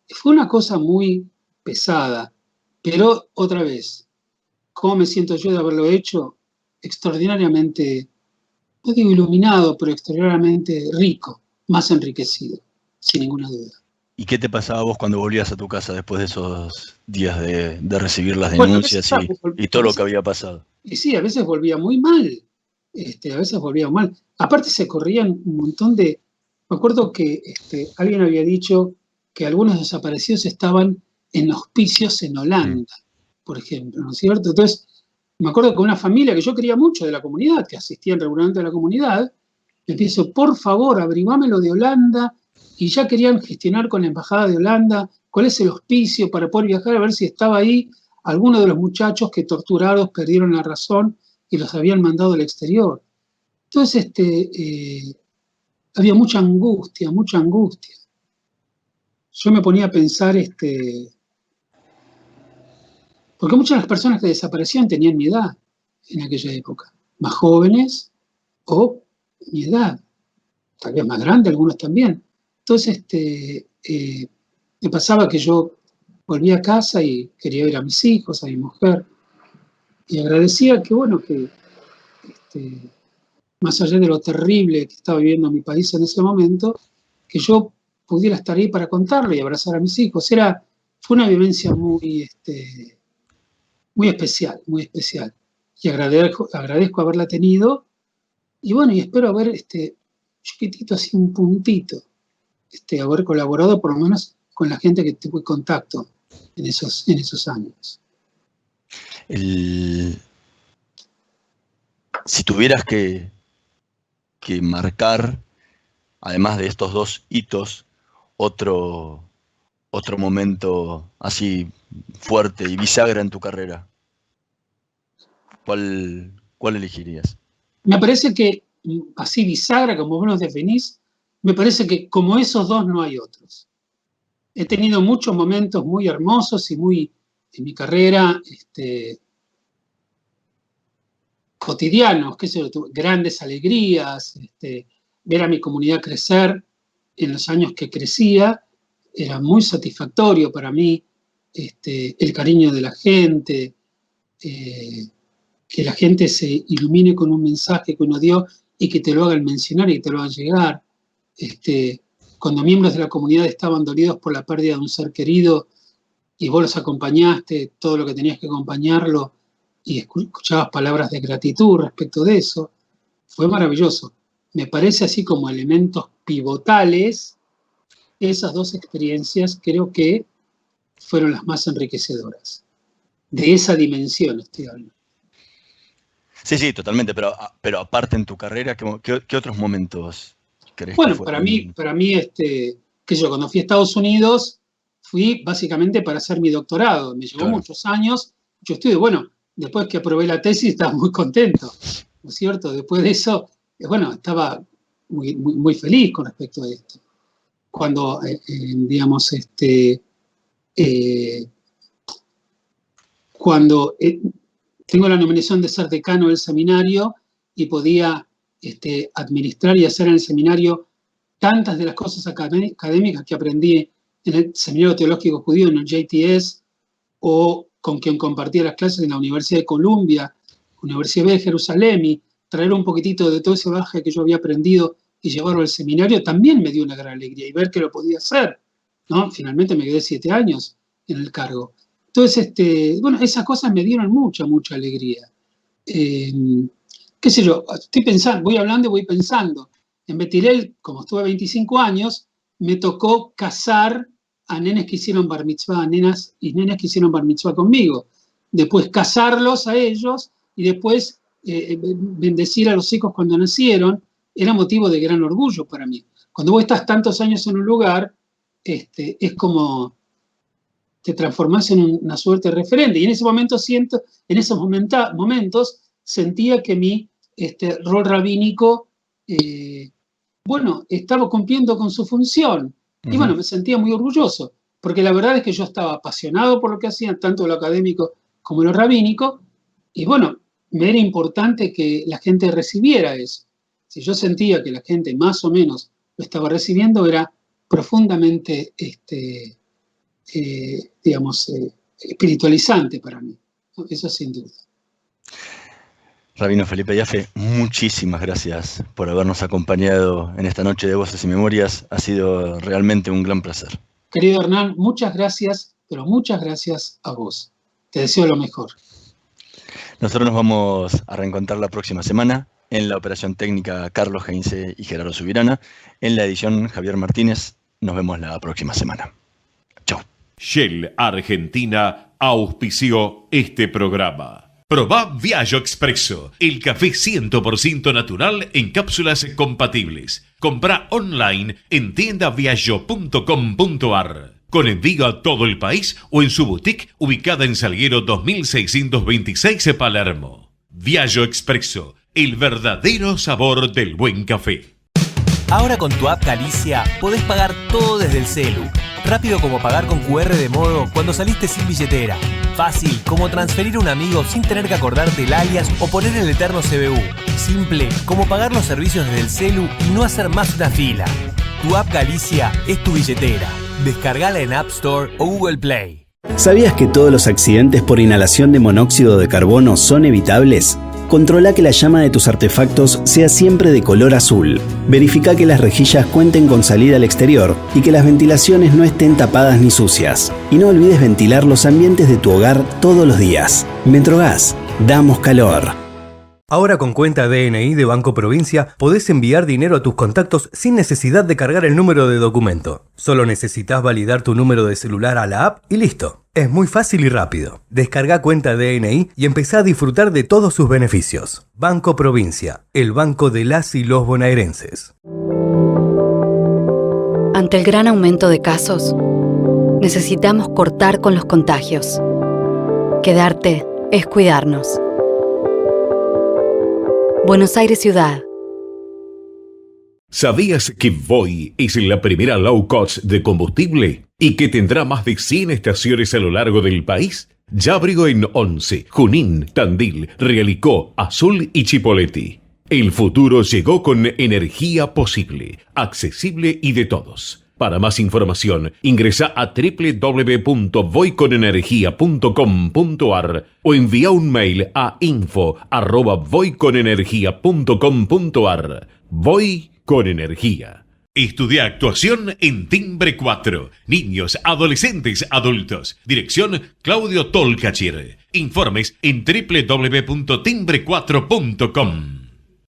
fue una cosa muy pesada. Pero otra vez, ¿cómo me siento yo de haberlo hecho? Extraordinariamente, no digo iluminado, pero extraordinariamente rico, más enriquecido, sin ninguna duda. ¿Y qué te pasaba a vos cuando volvías a tu casa después de esos días de recibir las denuncias y todo lo que había pasado? Y sí, a veces volvía muy mal. A veces volvía mal. Aparte se corrían un montón de... Me acuerdo que alguien había dicho que algunos desaparecidos estaban en hospicios en Holanda, por ejemplo, ¿no es cierto? Entonces, me acuerdo que una familia que yo quería mucho de la comunidad, que asistían regularmente a la comunidad, me pienso, por favor, averiguámelo de Holanda, y ya querían gestionar con la embajada de Holanda cuál es el hospicio para poder viajar a ver si estaba ahí alguno de los muchachos que torturados perdieron la razón y los habían mandado al exterior. Entonces, había mucha angustia, mucha angustia. Yo me ponía a pensar, porque muchas de las personas que desaparecían tenían mi edad en aquella época, más jóvenes o mi edad, tal vez más grande, algunos también. Entonces, me pasaba que yo volvía a casa y quería ver a mis hijos, a mi mujer, y agradecía que, bueno, que más allá de lo terrible que estaba viviendo mi país en ese momento, que yo pudiera estar ahí para contarlo y abrazar a mis hijos. Fue una vivencia muy, muy especial, muy especial. Y agradezco haberla tenido, y bueno, y espero haber, chiquitito, así un puntito, haber colaborado por lo menos con la gente que tuve contacto en esos años. Si tuvieras que marcar, además de estos dos hitos, otro momento así fuerte y bisagra en tu carrera, ¿cuál elegirías? Me parece que, así bisagra, como vos los definís, me parece que como esos dos no hay otros. He tenido muchos momentos muy hermosos y muy, en mi carrera, cotidianos, qué sé yo, grandes alegrías, ver a mi comunidad crecer en los años que crecía, era muy satisfactorio para mí, el cariño de la gente, que la gente se ilumine con un mensaje que uno dio y que te lo hagan mencionar y que te lo hagan llegar. Cuando miembros de la comunidad estaban dolidos por la pérdida de un ser querido y vos los acompañaste, todo lo que tenías que acompañarlo, y escuchabas palabras de gratitud respecto de eso, fue maravilloso. Me parece así como elementos pivotales, esas dos experiencias creo que fueron las más enriquecedoras. De esa dimensión estoy hablando. Sí, totalmente, pero aparte en tu carrera, ¿qué otros momentos crees? Bueno, para mí, que yo cuando fui a Estados Unidos, fui básicamente para hacer mi doctorado. Me llevó muchos años, mucho estudio. Bueno, después que aprobé la tesis estaba muy contento, ¿no es cierto? Después de eso, bueno, estaba muy, muy, muy feliz con respecto a esto. Cuando, digamos, cuando tengo la nominación de ser decano del seminario y podía administrar y hacer en el seminario tantas de las cosas académicas que aprendí en el Seminario Teológico Judío, en el JTS, o con quien compartía las clases en la Universidad de Columbia, Universidad de Jerusalén, y traer un poquitito de todo ese bagaje que yo había aprendido y llevarlo al seminario, también me dio una gran alegría, y ver que lo podía hacer, ¿no? Finalmente me quedé 7 años en el cargo. Entonces, bueno, esas cosas me dieron mucha, mucha alegría. Qué sé yo, estoy pensando, voy hablando y voy pensando. En Betilel, como estuve 25 años, me tocó casar a nenes que hicieron bar mitzvah, a nenas y nenes que hicieron bar mitzvah conmigo. Después casarlos a ellos y después bendecir a los hijos cuando nacieron, era motivo de gran orgullo para mí. Cuando vos estás tantos años en un lugar, es como te transformás en una suerte de referente. Y en ese momento en esos momentos sentía que mi rol rabínico, bueno, estaba cumpliendo con su función. Y bueno, me sentía muy orgulloso, porque la verdad es que yo estaba apasionado por lo que hacían, tanto lo académico como lo rabínico, y bueno, me era importante que la gente recibiera eso. Si yo sentía que la gente más o menos lo estaba recibiendo, era profundamente, espiritualizante para mí. Eso sin duda. Rabino Felipe Jaffe, muchísimas gracias por habernos acompañado en esta noche de Voces y Memorias. Ha sido realmente un gran placer. Querido Hernán, muchas gracias, pero muchas gracias a vos. Te deseo lo mejor. Nosotros nos vamos a reencontrar la próxima semana. En la operación técnica, Carlos Heinze y Gerardo Subirana. En la edición, Javier Martínez. Nos vemos la próxima semana. Chau. Shell Argentina auspició este programa. Probá Viaggio Expresso, el café 100% natural en cápsulas compatibles. Comprá online en tiendaviaggio.com.ar. Con envío a todo el país o en su boutique ubicada en Salguero 2626 Palermo. Viaggio Expresso, el verdadero sabor del buen café. Ahora con tu app Galicia podés pagar todo desde el celu. Rápido como pagar con QR de modo cuando saliste sin billetera. Fácil como transferir a un amigo sin tener que acordarte el alias o poner el eterno CBU. Simple como pagar los servicios desde el celu y no hacer más una fila. Tu app Galicia es tu billetera. Descargala en App Store o Google Play. ¿Sabías que todos los accidentes por inhalación de monóxido de carbono son evitables? Controla que la llama de tus artefactos sea siempre de color azul. Verifica que las rejillas cuenten con salida al exterior y que las ventilaciones no estén tapadas ni sucias. Y no olvides ventilar los ambientes de tu hogar todos los días. Metrogas, damos calor. Ahora con cuenta DNI de Banco Provincia podés enviar dinero a tus contactos sin necesidad de cargar el número de documento. Solo necesitas validar tu número de celular a la app y listo. Es muy fácil y rápido. Descarga cuenta DNI y empezá a disfrutar de todos sus beneficios. Banco Provincia, el banco de las y los bonaerenses. Ante el gran aumento de casos, necesitamos cortar con los contagios. Quedarte es cuidarnos. Buenos Aires Ciudad. ¿Sabías que Voi es la primera low cost de combustible y que tendrá más de 100 estaciones a lo largo del país? Ya abrió en Once, Junín, Tandil, Realicó, Azul y Chipoleti. El futuro llegó con energía posible, accesible y de todos. Para más información, ingresa a www.voiconenergia.com.ar o envía un mail a info@voiconenergia.com.ar. Voy con energía. Estudia actuación en Timbre 4. Niños, adolescentes, adultos. Dirección Claudio Tolcachir. Informes en www.timbre4.com.